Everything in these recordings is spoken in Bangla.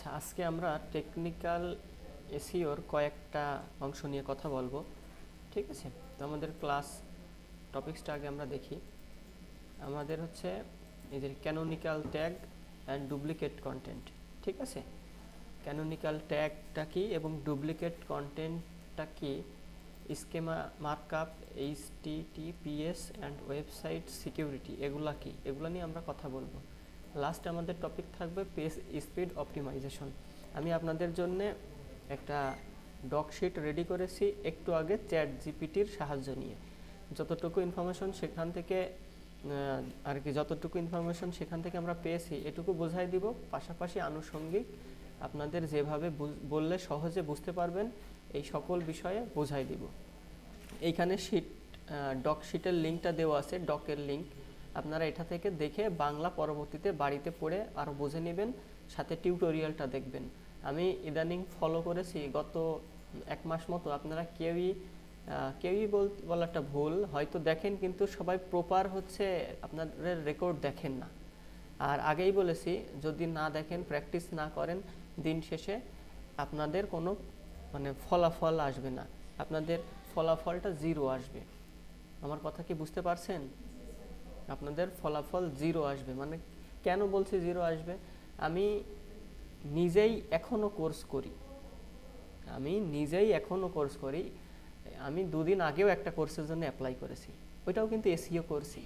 আচ্ছা, আজকে আমরা টেকনিক্যাল এসইওর কয়েকটা অংশ নিয়ে কথা বলবো। ঠিক আছে, তো আমাদের ক্লাস টপিকসটা আগে আমরা দেখি। আমাদের হচ্ছে এই যে canonical tag and duplicate content. ঠিক আছে, ক্যানোনিক্যাল ট্যাগটা কি এবং ডুপ্লিকেট কন্টেন্টটা কি, schema markup, HTTPS and website security, এগুলা কি, এগুলো নিয়ে আমরা কথা বলবো। লাস্ট আমাদের টপিক থাকবে পেজ স্পিড অপটিমাইজেশন। আমি আপনাদের জন্য একটা ডকশিট রেডি করেছি একটু আগে চ্যাট জিপিটির সাহায্য নিয়ে। যতটুকু ইনফরমেশন সেখান থেকে আর কি যতটুকু ইনফরমেশন সেখান থেকে আমরা পেয়েছি এটুকু বোঝাই দিব, পাশাপাশি আনুষঙ্গিক আপনাদের যেভাবে বললে সহজে বুঝতে পারবেন এই সকল বিষয়ে বোঝাই দিব। এইখানে ডক শিটের লিঙ্কটা দেওয়া আছে, ডকের লিঙ্ক। আপনারা এটা থেকে দেখে বাংলা পরবর্তীতে বাড়িতে পড়ে আরও বুঝে নেবেন, সাথে টিউটোরিয়ালটা দেখবেন। আমি ইদানিং ফলো করেছি গত 1 মাস মতো, আপনারা কেউই বলাটা ভুল, হয়তো দেখেন কিন্তু সবাই প্রপার হচ্ছে আপনাদের রেকর্ড দেখেন না। আর আগেই বলেছি, যদি না দেখেন, প্র্যাকটিস না করেন, দিন শেষে আপনাদের কোনো ফলাফল আসবে না, আপনাদের ফলাফলটা জিরো আসবে। আমার কথা কি বুঝতে পারছেন? আপনাদের ফলাফল জিরো আসবে। কেন বলছি জিরো আসবে? আমি নিজেই এখনও কোর্স করি, আমি 2 দিন আগেও একটা কোর্সের জন্য অ্যাপ্লাই করেছি, ওইটাও কিন্তু এসইও করছি।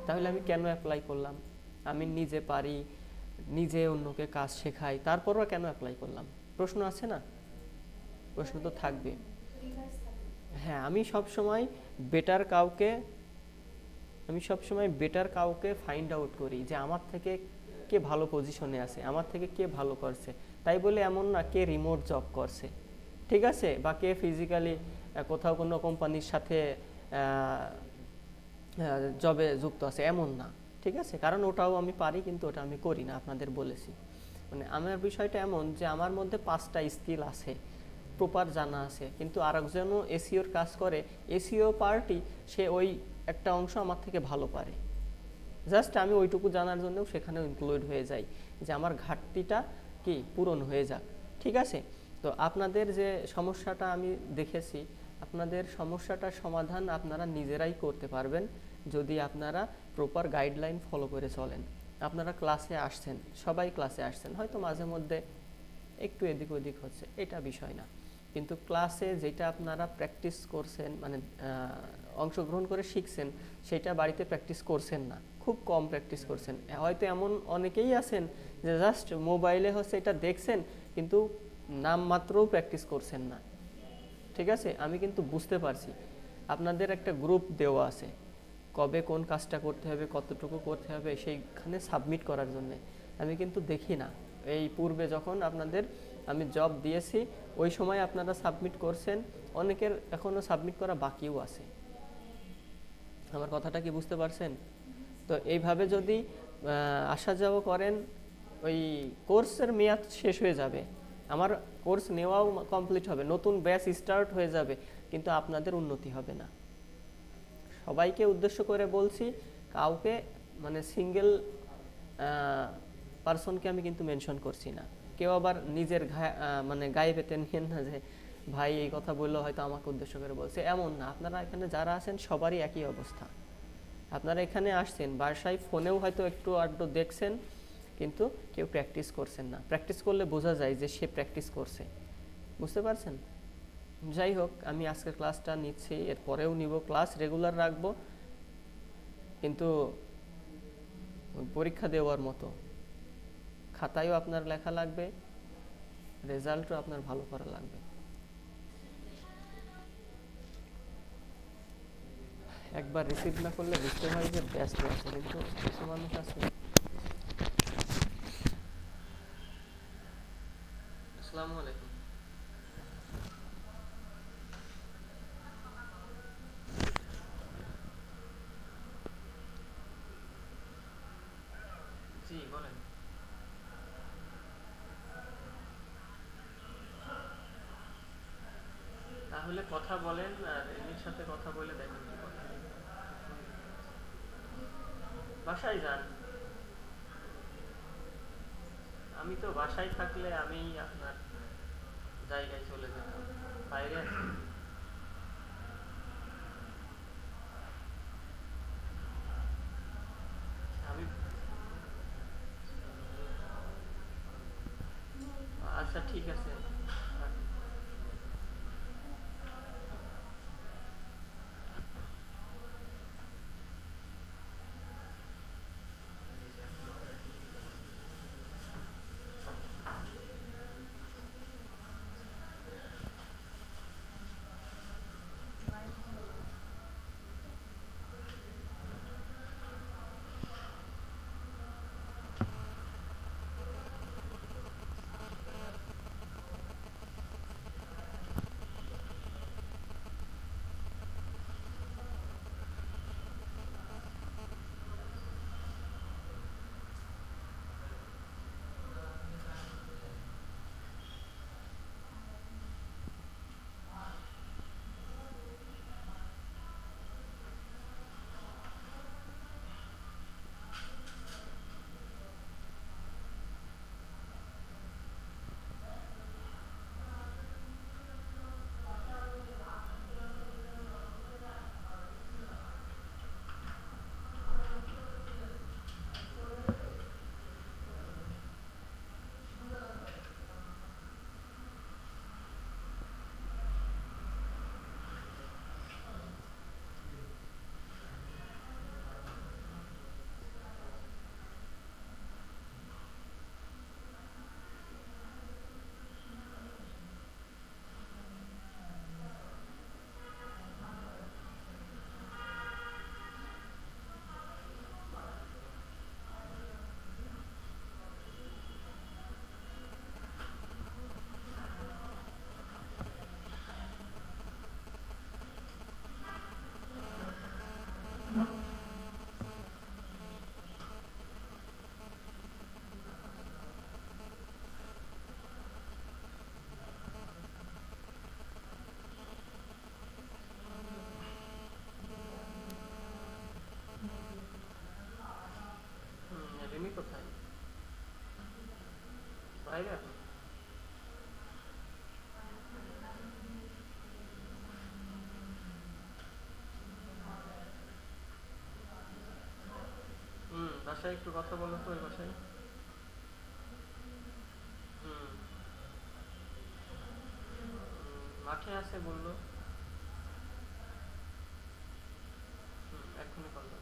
তাহলে আমি কেন অ্যাপ্লাই করলাম? আমি নিজে পারি, নিজে অন্যকে কাজ শেখাই, তারপরও কেন অ্যাপ্লাই করলাম? প্রশ্ন আছে না? প্রশ্ন তো থাকবে। হ্যাঁ, আমি সবসময় বেটার কাউকে ফাইন্ড আউট করি যে আমার থেকে কে ভালো পজিশনে আছে, আমার থেকে কে ভালো করছে। তাই বলে এমন না কে রিমোট জব করছে, ঠিক আছে, বা কে ফিজিক্যালি কোথাও কোনো কোম্পানির সাথে জবে যুক্ত আছে, এমন না। ঠিক আছে, কারণ ওটাও আমি পারি, কিন্তু ওটা আমি করি না, আপনাদের বলেছি। আমার বিষয়টা এমন যে আমার মধ্যে 5টা স্কিল আছে, প্রপার জানা আছে, কিন্তু আরেকজনও এসইওর কাজ করে, এসইও পার্টি, সে ওই একটা অংশ আমার থেকে ভালো পারে। জাস্ট আমি ওইটুকু জানার জন্যও সেখানেও ইনক্লুড হয়ে যাই, যে আমার ঘাটতিটা কি পূরণ হয়ে যাক। ঠিক আছে, তো আপনাদের যে সমস্যাটা আমি দেখেছি, আপনাদের সমস্যাটার সমাধান আপনারা নিজেরাই করতে পারবেন যদি আপনারা প্রপার গাইডলাইন ফলো করে চলেন। আপনারা ক্লাসে আসছেন, সবাই ক্লাসে আসছেন, হয়তো মাঝে মধ্যে একটু এদিক ওদিক হচ্ছে, এটা বিষয় না, কিন্তু ক্লাসে যেটা আপনারা প্র্যাকটিস করছেন, অংশগ্রহণ করে শিখছেন, সেটা বাড়িতে প্র্যাকটিস করছেন না, খুব কম প্র্যাকটিস করছেন। হয়তো এমন অনেকেই আছেন যে জাস্ট মোবাইলে হচ্ছে এটা দেখছেন, কিন্তু নামমাত্রও প্র্যাকটিস করছেন না। ঠিক আছে, আমি কিন্তু বুঝতে পারছি। আপনাদের একটা গ্রুপ দেওয়া আছে, কবে কোন কাজটা করতে হবে, কতটুকু করতে হবে, সেইখানে সাবমিট করার জন্য। আমি কিন্তু দেখি না, এই পূর্বে যখন আপনাদের আমি জব দিয়েছি ওই সময় আপনারা সাবমিট করছেন, অনেকের এখনও সাবমিট করা বাকিও আছে। আমার কথাটা কি বুঝতে পারছেন? তো এইভাবে যদি আসা যাওয়া করেন, ওই কোর্সের মেয়াদ শেষ হয়ে যাবে, আমার কোর্স নেওয়াও কমপ্লিট হবে, নতুন ব্যাচ স্টার্ট হয়ে যাবে, কিন্তু আপনাদের উন্নতি হবে না। সবাইকে উদ্দেশ্য করে বলছি, কাউকে সিঙ্গেল পারসনকে আমি কিন্তু মেনশন করছি না। কেউ আবার নিজের গায়ে পেতে নিয়েন না যে ভাই এই কথা বললো হয়তো আমাকে উদ্দেশ্য করে বলছে, এমন না। আপনারা এখানে যারা আছেন সবারই একই অবস্থা। আপনারা এখানে আসছেন, বাসায় ফোনেও হয়তো একটু আধটু দেখছেন, কিন্তু কেউ প্র্যাকটিস করছেন না। প্র্যাকটিস করলে বোঝা যায় যে সে প্র্যাকটিস করছে, বুঝতে পারছেন? যাই হোক, আমি আজকের ক্লাসটা নিচ্ছি, এরপরেও নিব, ক্লাস রেগুলার রাখবো, কিন্তু পরীক্ষা দেওয়ার মতো খাতায়ও আপনার লেখা লাগবে, রেজাল্টও আপনার ভালো করা লাগবে। একবার রিসিভ না করলে বুঝতে হয় যে ব্যস্ত আছে, কিন্তু কিছু মানুষ আছে। আসসালামু আলাইকুম। জি বলেন। তাহলে কথা বলেন, আর এমনির সাথে কথা বলে দেখেন কি কথা। বাসায় যান। আমি তো বাসায় থাকলে আমি আপনার জায়গায় চলে যেতাম, বাইরে আছি। আমি আচ্ছা ঠিক আছে। রিমি কোথায়? বাইরে এখন? বাসায় একটু কথা বলো তো, ওই বাসায়। হুম। মাঠে আছে বললো। এক্ষুনি কল দাও।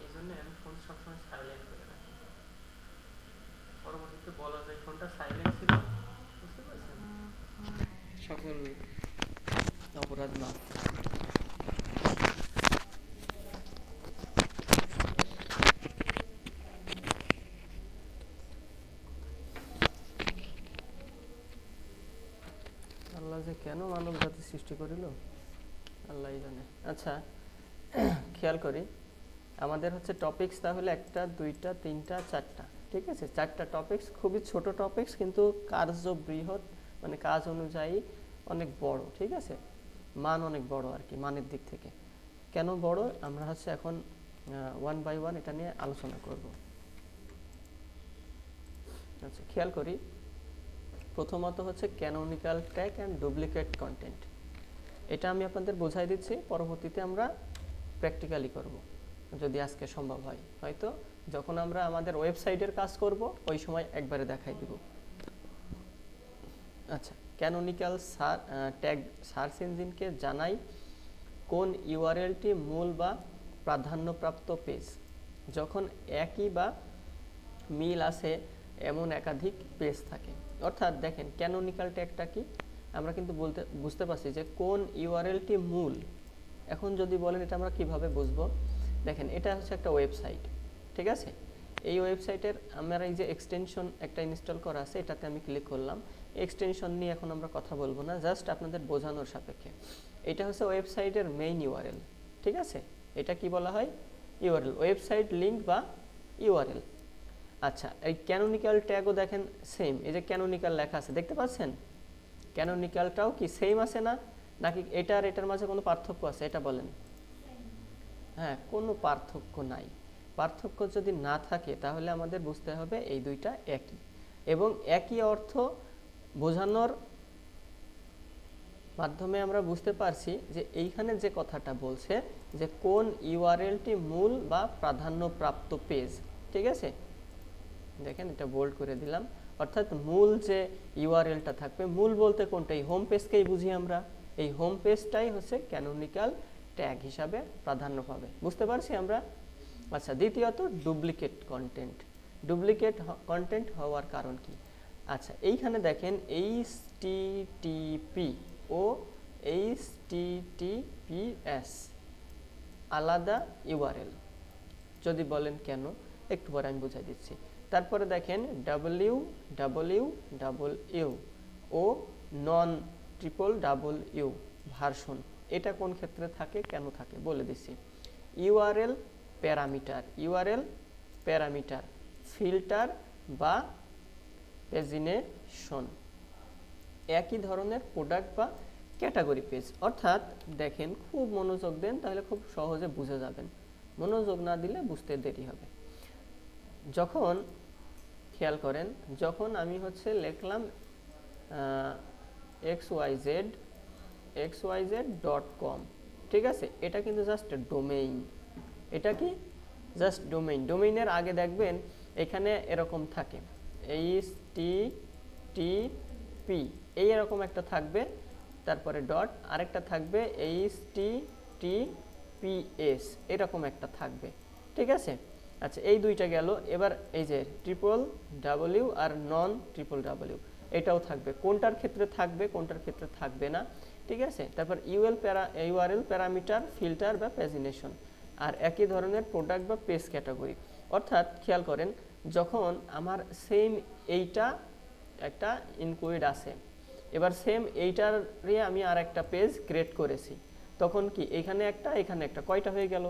এই জন্য আমি ফোন সবসময় সাইলেন্ট করে রাখি, পরবর্তীতে বলা যায় ফোনটা সাইলেন্ট ছিল। বুঝতে পারছেন? সকল অপরাধ মাফ। আল্লাহ যে কেন মানব জাতি সৃষ্টি করিল আল্লাহই জানে। আচ্ছা, খেয়াল করি আমাদের হচ্ছে টপিকস তাহলে একটা, দুইটা, তিনটা, চারটা। ঠিক আছে, চারটা টপিকস, খুবই ছোট টপিকস কিন্তু কার্য বৃহৎ, মানে কাজ অনুযায়ী অনেক বড়। ঠিক আছে, মান অনেক বড় আর কি, মানের দিক থেকে। কেন বড় আমরা হচ্ছে এখন ওয়ান বাই ওয়ান এটা নিয়ে আলোচনা করব। আচ্ছা, খেয়াল করি প্রথমত হচ্ছে canonical tag and duplicate content. এটা আমি আপনাদের বোঝাই দিচ্ছি, পরবর্তীতে আমরা প্র্যাকটিক্যালি করব যদি আজকে সম্ভব হয়। হয়তো যখন আমরা আমাদের ওয়েবসাইটের কাজ করব ওই সময় একবারে দেখাই দিব। আচ্ছা, ক্যানোনিক্যাল ট্যাগ সার্চ ইঞ্জিনকে জানাই কোন ইউআরএলটি মূল বা প্রাধান্যপ্রাপ্ত পেজ। যখন একই বা মিল আছে এমন একাধিক পেজ থাকে। অর্থাৎ দেখেন ক্যানোনিক্যাল ট্যাগটা কি, আমরা কিন্তু বুঝতে পারছি যে কোন ইউআরএলটি মূল। এখন যদি বলেন এটা আমরা কিভাবে বুঝবো, দেখেন এটা হচ্ছে একটা ওয়েবসাইট। ঠিক আছে, এই ওয়েবসাইটের আমার এই যে এক্সটেনশন একটা ইনস্টল করা আছে, এটাতে আমি ক্লিক করলাম। এক্সটেনশন নিয়ে এখন আমরা কথা বলবো না, জাস্ট আপনাদের বোঝানোর সাপেক্ষে। এটা হচ্ছে ওয়েবসাইটের মেইন ইউআরএল। ঠিক আছে, এটা কি বলা হয়? ইউআরএল, ওয়েবসাইট লিঙ্ক বা ইউআরএল। আচ্ছা, এই ক্যানোনিক্যাল ট্যাগও দেখেন সেম, এই যে ক্যানোনিক্যাল লেখা আছে দেখতে পাচ্ছেন, ক্যানোনিক্যালটাও কি সেম আছে না, নাকি এটা আর এটার মাঝে কোনো পার্থক্য আছে? এটা বলেন। হ্যাঁ, কোনো পার্থক্য নাই। পার্থক্য যদি না থাকে তাহলে আমাদের বুঝতে হবে এই দুইটা একই, এবং একই অর্থ বোঝানোর মাধ্যমে আমরা বুঝতে পারছি যে এইখানে যে কথাটা বলছে যে কোন ইউআরএলটি মূল বা প্রাধান্যপ্রাপ্ত পেজ। ঠিক আছে, দেখেন এটা বোল্ড করে দিলাম। অর্থাৎ মূল যে ইউআরএলটা থাকবে, মূল বলতে কোনটা, এই হোম পেজকেই বুঝি আমরা। এই হোম পেজটাই হচ্ছে ক্যানোনিক্যাল ট্যাগ হিসাবে প্রাধান্য পাবে। বুঝতে পারছি আমরা? আচ্ছা, দ্বিতীয়ত ডুপ্লিকেট কন্টেন্ট। ডুপ্লিকেট কন্টেন্ট হওয়ার কারণ কি? আচ্ছা, এইখানে দেখেন এইচটিটিপি ও এইচটিটিপিএস আলাদা ইউআরএল। যদি বলেন কেন, একটু পরে আমি বুঝাই দিচ্ছি। তারপরে দেখেন www ও নন ট্রিপল ভার্সন, এটা কোন ক্ষেত্রে থাকে, কেন থাকে বলে দিচ্ছি। ইউআরএল প্যারামিটার ফিল্টার বা পেজিনেশন একই ধরনের প্রোডাক্ট বা ক্যাটাগরি পেজ। অর্থাৎ দেখেন, খুব মনোযোগ দেন তাহলে খুব সহজে বুঝে যাবেন, মনোযোগ না দিলে বুঝতে দেরি হবে। যখন খেয়াল করেন, যখন আমি হচ্ছে লিখলাম xyz.com, ঠিক আছে, এটা কিন্তু জাস্ট ডোমেইন। এটা কি জাস্ট ডোমেইন। ডোমেইনের আগে দেখবেন এখানে এরকম থাকে HTTP, এই এরকম একটা থাকবে, তারপরে ডট, আরেকটা থাকবে HTTPS, এরকম একটা থাকবে। ঠিক আছে, আচ্ছা এই দুইটা গেল। এবার এই যে ট্রিপল আর নন ট্রিপল, এটাও থাকবে। কোনটার ক্ষেত্রে থাকবে, কোনটার ক্ষেত্রে থাকবে না। ঠিক আছে, তারপর ইউআরএল প্যারামিটার ফিল্টার বা পেজিনেশন, আর একই ধরনের প্রোডাক্ট বা পেজ ক্যাটাগরি। অর্থাৎ খেয়াল করেন, যখন আমার সেম এইটা একটা ইনক্লুড আছে, এবার সেম এইটারই আমি আর একটা পেজ ক্রিয়েট করেছি, তখন কি এখানে একটা এখানে একটা, কয়টা হয়ে গেল?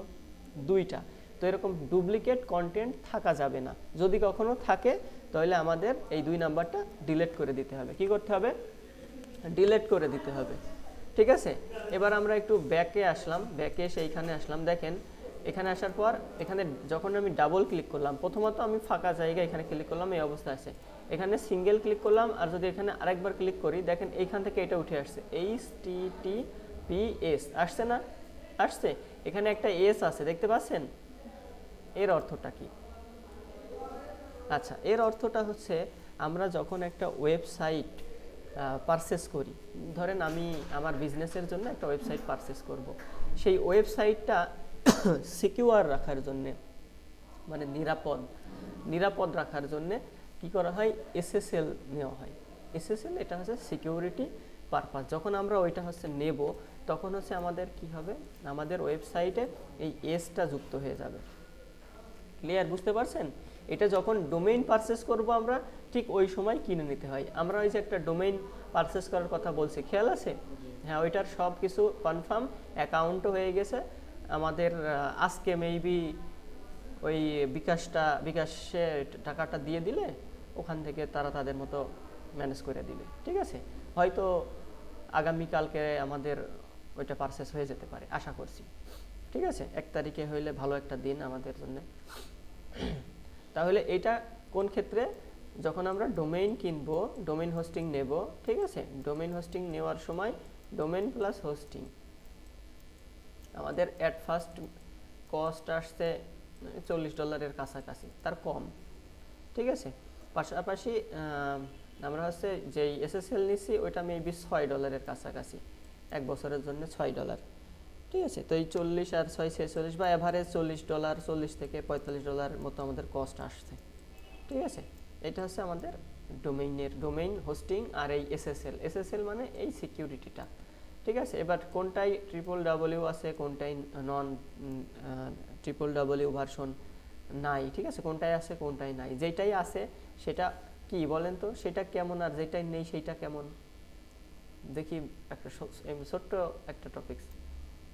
দুইটা। তো এরকম ডুপ্লিকেট কন্টেন্ট থাকা যাবে না। যদি কখনো থাকে তাহলে আমাদের এই 2 নাম্বারটা ডিলিট করে দিতে হবে। কি করতে হবে? ডিলিট করে দিতে হবে। ঠিক আছে, এবার আমরা একটু ব্যাকে আসলাম। ব্যাকে এসে এইখানে আসলাম। দেখেন, এখানে আসার পর এখানে যখন আমি ডাবল ক্লিক করলাম, প্রথমত আমি ফাঁকা জায়গা এখানে ক্লিক করলাম, এই অবস্থা আছে। এখানে সিঙ্গেল ক্লিক করলাম, আর যদি এখানে আরেকবার ক্লিক করি, দেখেন এইখান থেকে এটা উঠে আসছে, HTTPS আসছে না? আসছে। এখানে একটা এস আছে, দেখতে পাচ্ছেন? এর অর্থটা কি? আচ্ছা, এর অর্থটা হচ্ছে আমরা যখন একটা ওয়েবসাইট পারচেস করি, ধরেন আমি আমার বিজনেসের জন্য একটা ওয়েবসাইট পারচেস করব, সেই ওয়েবসাইটটা সিকিউর রাখার জন্যে, মানে নিরাপদ রাখার জন্যে কি করা হয়? SSL নেওয়া হয়। SSL এটা হচ্ছে সিকিউরিটি পারপাস। যখন আমরা ওইটা হচ্ছে নেব, তখন হচ্ছে আমাদের কি হবে? আমাদের ওয়েবসাইটে এই এসটা যুক্ত হয়ে যাবে। ক্লিয়ার? বুঝতে পারছেন? এটা যখন ডোমেইন পারচেস করব আমরা, ঠিক ওই সময় কিনে নিতে হয়। আমরা ওই যে একটা ডোমেইন পারচেস করার কথা বলছি, খেয়াল আছে? হ্যাঁ, ওইটার সব কিছু কনফার্ম, অ্যাকাউন্টও হয়ে গেছে আমাদের। আজকে মেবি ওই বিকাশে টাকাটা দিয়ে দিলে ওখান থেকে তারা তাদের মতো ম্যানেজ করে দিবে। ঠিক আছে, হয়তো আগামীকালকে আমাদের ওইটা পারচেস হয়ে যেতে পারে, আশা করছি। ঠিক আছে, 1 তারিখে হইলে ভালো একটা দিন আমাদের জন্য। তাহলে এটা কোন ক্ষেত্রে? যখন আমরা ডোমেইন কিনবো, ডোমেইন হোস্টিং নেব। ঠিক আছে, ডোমেইন হোস্টিং নেওয়ার সময় ডোমেইন প্লাস হোস্টিং আমাদের অ্যাট ফার্স্ট কস্ট আসছে $40 কাছাকাছি, তার কম। ঠিক আছে, পাশাপাশি আমরা হচ্ছে যেই SSL নিচ্ছি ওইটা মেবি $6 কাছাকাছি, 1 বছরের জন্য $6। ঠিক আছে, তো এই 40 আর 6 46 বা অ্যাভারেজ $40, 40 থেকে $45 মতো আমাদের কস্ট আসছে। ঠিক আছে, এটা হচ্ছে আমাদের ডোমেইন হোস্টিং আর এই SSL মানে এই সিকিউরিটিটা। ঠিক আছে, এবার কোনটাই ট্রিপল আছে, কোনটাই নন ট্রিপল ভার্সন নাই। ঠিক আছে, কোনটাই আছে কোনটাই নাই। যেটাই আছে সেটা কি বলেন তো, সেটা কেমন, আর যেটাই নেই সেটা কেমন? দেখি একটা ছোট্ট একটা টপিকস,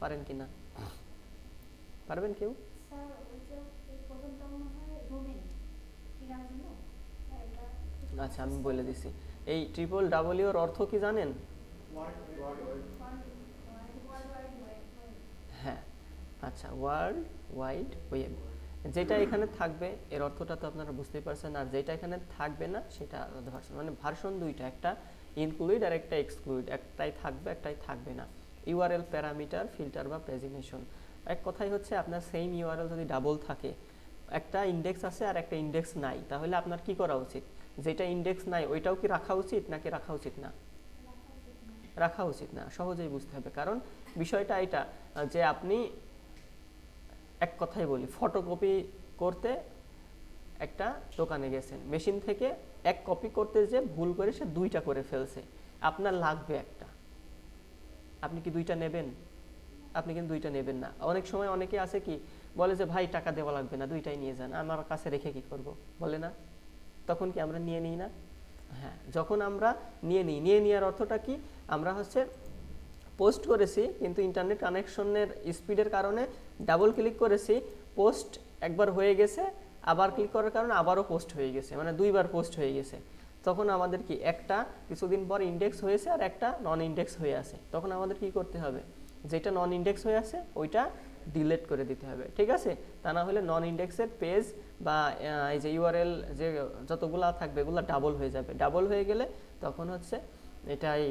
পারেন কি না? পারবেন কেউ? আচ্ছা, আমি বলে দিছি। এই ট্রিপল এর অর্থ কি জানেন? হ্যাঁ, আচ্ছা, ওয়ার্ল্ড ওয়াইড ওয়েব, যেটা এখানে থাকবে এর অর্থটা তো আপনারা বুঝতেই পারছেন, আর যেটা এখানে থাকবে না সেটা আলাদা ভার্সন। মানে ভার্সন দুইটা, একটা ইনক্লুড আর একটা এক্সক্লুড, একটাই থাকবে একটাই থাকবে না। ইউআরএল প্যারামিটার, ফিল্টার বা প্রেজিনেশন, এক কথাই হচ্ছে আপনার সেম ইউআরএল যদি ডাবল থাকে, একটা ইন্ডেক্স আছে আর একটা ইন্ডেক্স নাই, তাহলে আপনার কি করা উচিত? যেটা ইন্ডেক্স নাই ওইটাও কি রাখা উচিত নাকি রাখা উচিত না? রাখা উচিত না, সহজেই বুঝতে হবে। কারণ বিষয়টা এটা যে আপনি, এক কথাই বলি, ফটোকপি করতে একটা দোকানে গেছেন, মেশিন থেকে এক কপি করতে যে ভুল করে সে দুইটা করে ফেলছে, আপনার লাগবে একটা, আপনি কি দুইটা নেবেন? আপনি কিন্তু দুইটা নেবেন না। অনেক সময় অনেকে আছে কি বলে যে ভাই টাকা দেওয়া লাগবে না, দুইটাই নিয়ে যান, আমার কাছে রেখে কি করব, বলে না? তখন কি আমরা নিয়ে নিই না? হ্যাঁ, যখন আমরা নিয়ে নেওয়ার অর্থটা কি? আমরা হচ্ছে পোস্ট করেছি কিন্তু ইন্টারনেট কানেকশনের স্পিডের কারণে ডাবল ক্লিক করেছি, পোস্ট একবার হয়ে গেছে, আবার ক্লিক করার কারণে আবারও পোস্ট হয়ে গেছে, মানে দুইবার পোস্ট হয়ে গেছে। তখন আমাদের কি, একটা কিছুদিন পর ইন্ডেক্স হয়েছে আর একটা নন ইন্ডেক্স হয়ে আছে, তখন আমাদের কি করতে হবে? যেটা নন ইন্ডেক্স হয়ে আছে ওইটা ডিলিট করে দিতে হবে, ঠিক আছে? তা না হলে নন ইন্ডেক্সের পেজ বা এই যে ইউআরএল যে যতগুলা থাকবে এগুলো ডাবল হয়ে যাবে। ডাবল হয়ে গেলে তখন হচ্ছে এটাই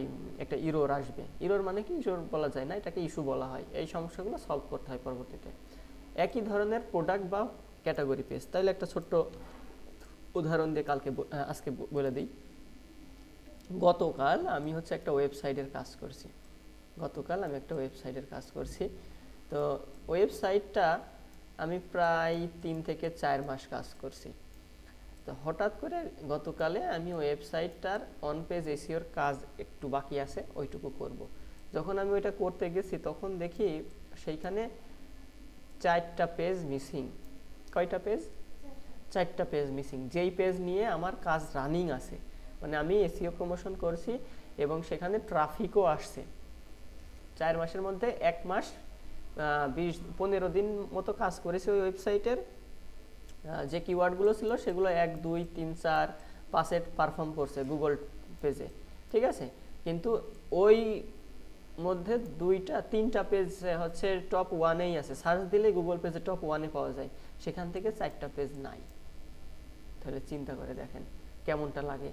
একটা ইরোর আসবে। ইরোর মানে কি, ইরোর বলা যায় না, এটাকে ইস্যু বলা হয়। এই সমস্যাগুলো সলভ করতে হয় পরবর্তীতে। একই ধরনের প্রোডাক্ট বা ক্যাটাগরি পেজ, তাহলে একটা ছোট্ট উদাহরণ দিয়ে আজকে বলে দিই। গতকাল আমি হচ্ছে একটা ওয়েবসাইটের কাজ করছি। তো ওয়েবসাইটটা আমি প্রায় 3 থেকে 4 মাস কাজ করছি। তো হঠাৎ করে গতকালে আমি ওয়েবসাইটটার অন পেজ এসইওর কাজ একটু বাকি আছে, ওইটুকু করব। যখন আমি ওইটা করতে গেছি তখন দেখি সেইখানে 4টা পেজ মিসিং। কয়টা পেজ? 4টা পেজ মিসিং, যেই পেজ নিয়ে আমার কাজ রানিং আছে, মানে আমি এসইও প্রমোশন করছি এবং সেখানে ট্রাফিকও আসছে। 4 মাসের মধ্যে 1 মাস 15 দিন মতো কাজ করেছি ওই ওয়েবসাইটের। যে কিওয়ার্ডগুলো ছিল সেগুলো 1, 2, 3, 4, 5 পারফর্ম করছে গুগল পেজে, ঠিক আছে? কিন্তু ওই মধ্যে 2-3টা পেজ হচ্ছে টপ 1-এই আছে, সার্চ দিলে গুগল পেজে টপ 1-এ পাওয়া যায়, সেখান থেকে 4টা পেজ নাই। তাহলে চিন্তা করে দেখেন কেমনটা লাগে।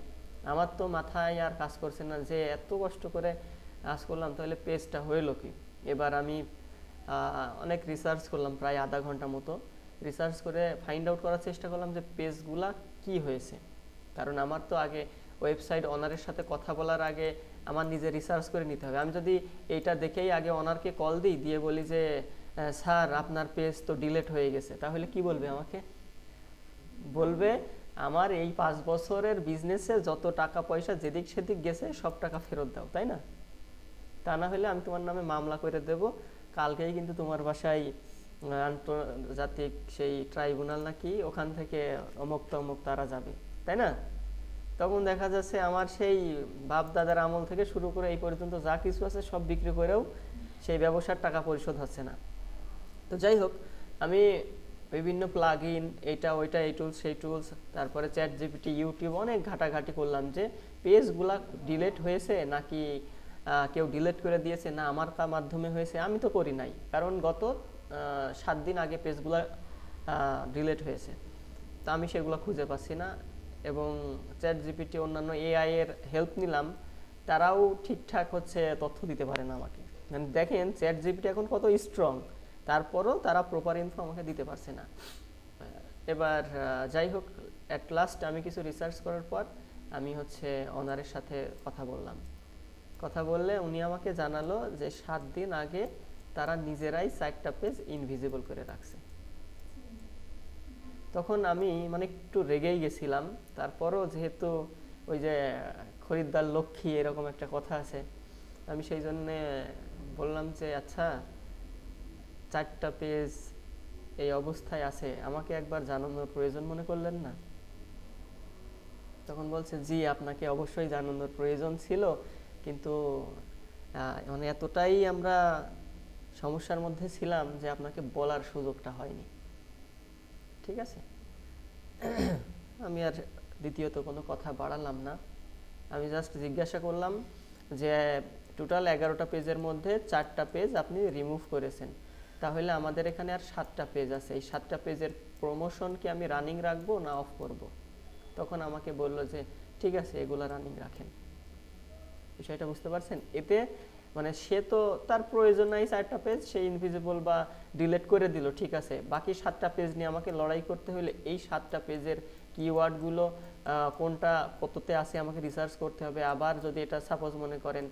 আমার তো মাথায় আর কাজ করছে না যে এত কষ্ট করে কাজ করলাম, তাহলে পেজটা হইল কি। এবার আমি অনেক রিসার্চ করলাম, প্রায় আধা ঘন্টা মতো রিসার্চ করে ফাইন্ড আউট করার চেষ্টা করলাম যে পেজগুলা কি হয়েছে। কারণ আমার তো আগে ওয়েবসাইট অনারের সাথে কথা বলার আগে আমার নিজে রিসার্চ করে নিতে হবে। আমি যদি এইটা দেখেই আগে অনারকে কল দিই, দিয়ে বলি যে স্যার আপনার পেজ তো ডিলিট হয়ে গেছে, তাহলে কি বলবে আমাকে? বলবে আমার এই 5 বছরের বিজনেসে যত টাকা পয়সা যেদিক সেদিক গেছে সব টাকা ফেরত দাও, তাই না? তা না হলে আমি তোমার নামে মামলা করে দেব, কালকেই কিন্তু তোমার বাসায় আন্তর্জাতিক সেই ট্রাইব্যুনাল নাকি, ওখান থেকে অমুক তমুক তারা যাবে, তাই না? তখন দেখা যাচ্ছে আমার সেই বাপ দাদার আমল থেকে শুরু করে এই পর্যন্ত যা কিছু আছে সব বিক্রি করেও সেই ব্যবসার টাকা পরিশোধ হচ্ছে না। তো যাই হোক, আমি বিভিন্ন প্লাগ ইন, এইটা ওইটা, এই টুলস সেই টুলস, তারপরে চ্যাট জিপিটি, ইউটিউব অনেক ঘাটাঘাটি করলাম যে পেজগুলা ডিলিট হয়েছে নাকি কেউ ডিলিট করে দিয়েছে, না আমার মাধ্যমে হয়েছে। আমি তো করি নাই, কারণ গত 7 দিন আগে পেজগুলা ডিলিট হয়েছে, তা আমি সেগুলো খুঁজে পাচ্ছি না। এবং চ্যাট জিপিটি, অন্যান্য এআই এর হেল্প নিলাম, তারাও ঠিকঠাক হচ্ছে তথ্য দিতে পারে না আমাকে। মানে দেখেন চ্যাট জিপিটি এখন কত স্ট্রং, তারপরও তারা প্রপার ইনফো আমাকে দিতে পারছে না। এবার যাই হোক, অ্যাট লাস্ট আমি কিছু রিসার্চ করার পর আমি হচ্ছে অনারের সাথে কথা বললে উনি আমাকে জানালো যে 7 দিন আগে তারা নিজেরাই 4টা পেজ ইনভিজিবল করে রাখছে। তখন আমি মানে একটু রেগেই গেছিলাম, তারপরও যেহেতু ওই যে খরিদ্দার লক্ষ্মী এরকম একটা কথা আছে, আমি সেই জন্যে বললাম যে আচ্ছা 4টা পেজ এই অবস্থায় আছে, আমাকে একবার জানানোর প্রয়োজন মনে করলেন না? তখন বলছে জি আপনাকে অবশ্যই জানানোর প্রয়োজন ছিল, কিন্তু মানে এতটাই আমরা সমস্যার মধ্যে ছিলাম যে আপনাকে বলার সুযোগটা হয়নি। ঠিক আছে, আমি আর দ্বিতীয়ত কোনো কথা বাড়ালাম না, আমি জাস্ট জিজ্ঞাসা করলাম যে টোটাল 11টা পেজের মধ্যে 4টা পেজ আপনি রিমুভ করেছেন, তাহলে আমাদের এখানে আর 7টা পেজ আছে, এই 7টা পেজের প্রমোশন কি আমি রানিং রাখবো না অফ করব? তখন আমাকে বলল যে ঠিক আছে এগুলা রানিং রাখেন। বিষয়টা বুঝতে পারছেন? এতে মানে সে তো তার প্রয়োজন নাই 4টা পেজ, সে ইনভিজিবল বা ডিলিট করে দিল, ঠিক আছে, বাকি 7টা পেজ নিয়ে আমাকে লড়াই করতে হলে এই 7টা পেজের কিওয়ার্ডগুলো কোনটা কততে আছে আমাকে রিসার্চ করতে হবে। আবার যদি এটা সাপোজ মনে করেন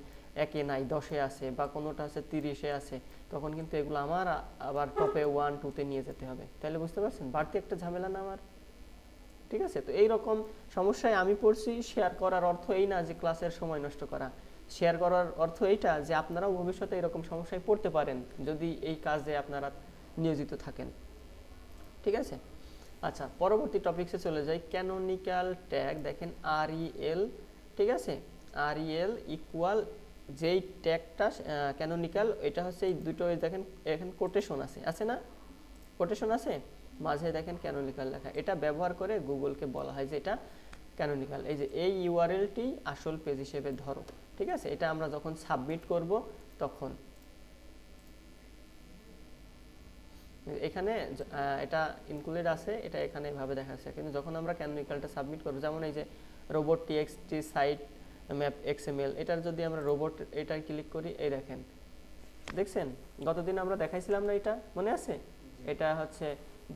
1-এ নাই 10-এ আছে বা কোনোটা আছে 30-এ আছে, তখন কিন্তু এগুলো আমার আবার টপে 1-2-তে নিয়ে যেতে হবে। তাহলে বুঝতে পারছেন বাড়তি একটা ঝামেলা না আমার? ঠিক আছে, তো এইরকম সমস্যায় আমি পড়ছি। শেয়ার করার অর্থ এই না যে ক্লাসের সময় নষ্ট করা, শেয়ার করার অর্থ এইটা যে আপনারাও ভবিষ্যতে এরকম সমস্যায় পড়তে পারেন যদি এই কাজে আপনারা নিয়োজিত থাকেন। ঠিক আছে, আচ্ছা পরবর্তী টপিকসে চলে যাই। ক্যানোনিক্যাল ট্যাগ দেখেন REL, ঠিক আছে, REL ইকুয়াল যেই ট্যাগটা ক্যানোনিক্যাল, এটা হচ্ছে এই দুটো দেখেন এখানে কোটেশন আছে না, কোটেশন আছে মাঝে দেখেন ক্যানোনিক্যাল লেখা, এটা ব্যবহার করে গুগলকে বলা হয় যে এটা ক্যানোনিক্যাল। এই যে এই ইউআরএলটি আসল পেজ হিসেবে ধরো, ঠিক আছে, এটা আমরা যখন সাবমিট করব তখন এখানে এটা ইনক্লুডেড আছে, এটা এখানে এভাবে দেখা যাচ্ছে, কিন্তু যখন আমরা ক্যানোনিক্যালটা সাবমিট করব, যেমন এই যে robot TXT site map XML, এটার যদি আমরা রোবট এটা ক্লিক করি, এই দেখেন দেখছেন গতদিন আমরা দেখাইছিলাম না, এটা মনে আছে? এটা হচ্ছে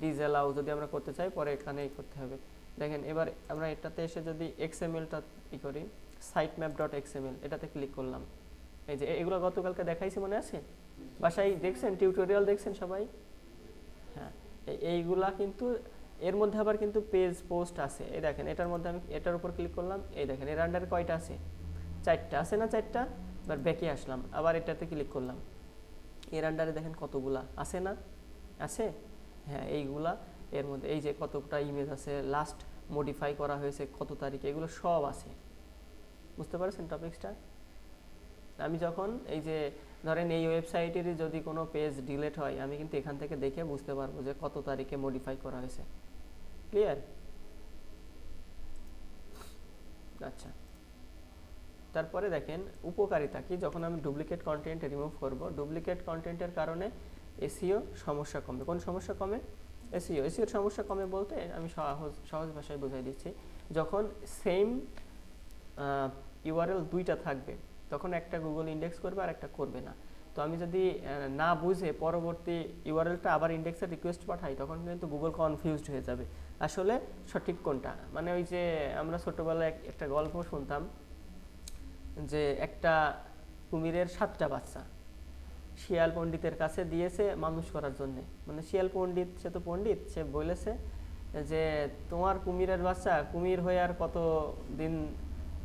ডিসঅ্যালাউ যদি আমরা করতে চাই পরে এখানেই করতে হবে। দেখেন এবার আমরা এটাতে এসে যদি XML-টা ই করি, sitemap.xml, এটাতে ক্লিক করলাম, এই যে এগুলো গতকালকে দেখাইছি মনে আছে? বাসায় দেখছেন, টিউটোরিয়াল দেখছেন সবাই? হ্যাঁ, এইগুলা কিন্তু এর মধ্যে আবার কিন্তু পেজ পোস্ট আছে। এই দেখেন এটার মধ্যে আমি এটার উপর ক্লিক করলাম, এই দেখেন এর আন্ডারে কয়টা আছে? 4টা আছে না? 4টা। এবার ব্যাকে আসলাম, আবার এটাতে ক্লিক করলাম, এর আন্ডারে দেখেন কতগুলা আছে না? আছে, হ্যাঁ এইগুলা এর মধ্যে এই যে কতটা ইমেজ আছে, লাস্ট মডিফাই করা হয়েছে কত তারিখে, এগুলো সব আছে। বুঝতে পারছেন টপিকসটা? আমি যখন এই যে ধরেন এই ওয়েবসাইটেরই যদি কোনো পেজ ডিলিট হয়, আমি কিন্তু এখান থেকে দেখে বুঝতে পারবো যে কত তারিখে মডিফাই করা হয়েছে। ক্লিয়ার? আচ্ছা, তারপরে দেখেন উপকারিতা কি, যখন আমি ডুপ্লিকেট কন্টেন্ট রিমুভ করব, ডুপ্লিকেট কন্টেন্টের কারণে এসইও সমস্যা কমে। কোন সমস্যা কমে? এসইওর সমস্যা কমে বলতে আমি সহজ ভাষায় বোঝাই দিচ্ছি, যখন সেম ইউআরএল দুইটা থাকবে তখন একটা গুগল ইন্ডেক্স করবে আর একটা করবে না। তো আমি যদি না বুঝে পরবর্তী ইউআরএলটা আবার ইন্ডেক্সের রিকোয়েস্ট পাঠাই, তখন কিন্তু গুগল কনফিউজড হয়ে যাবে আসলে সঠিক কোনটা। মানে ওই যে আমরা ছোটবেলায় একটা গল্প শুনতাম যে একটা কুমিরের 7টা বাচ্চা শিয়াল পণ্ডিতের কাছে দিয়েছে মানুষ করার জন্য। মানে শিয়াল পণ্ডিত, সে তো পণ্ডিত, সে বলেছে যে তোমার কুমিরের বাচ্চা কুমির হয়ে আর কত দিন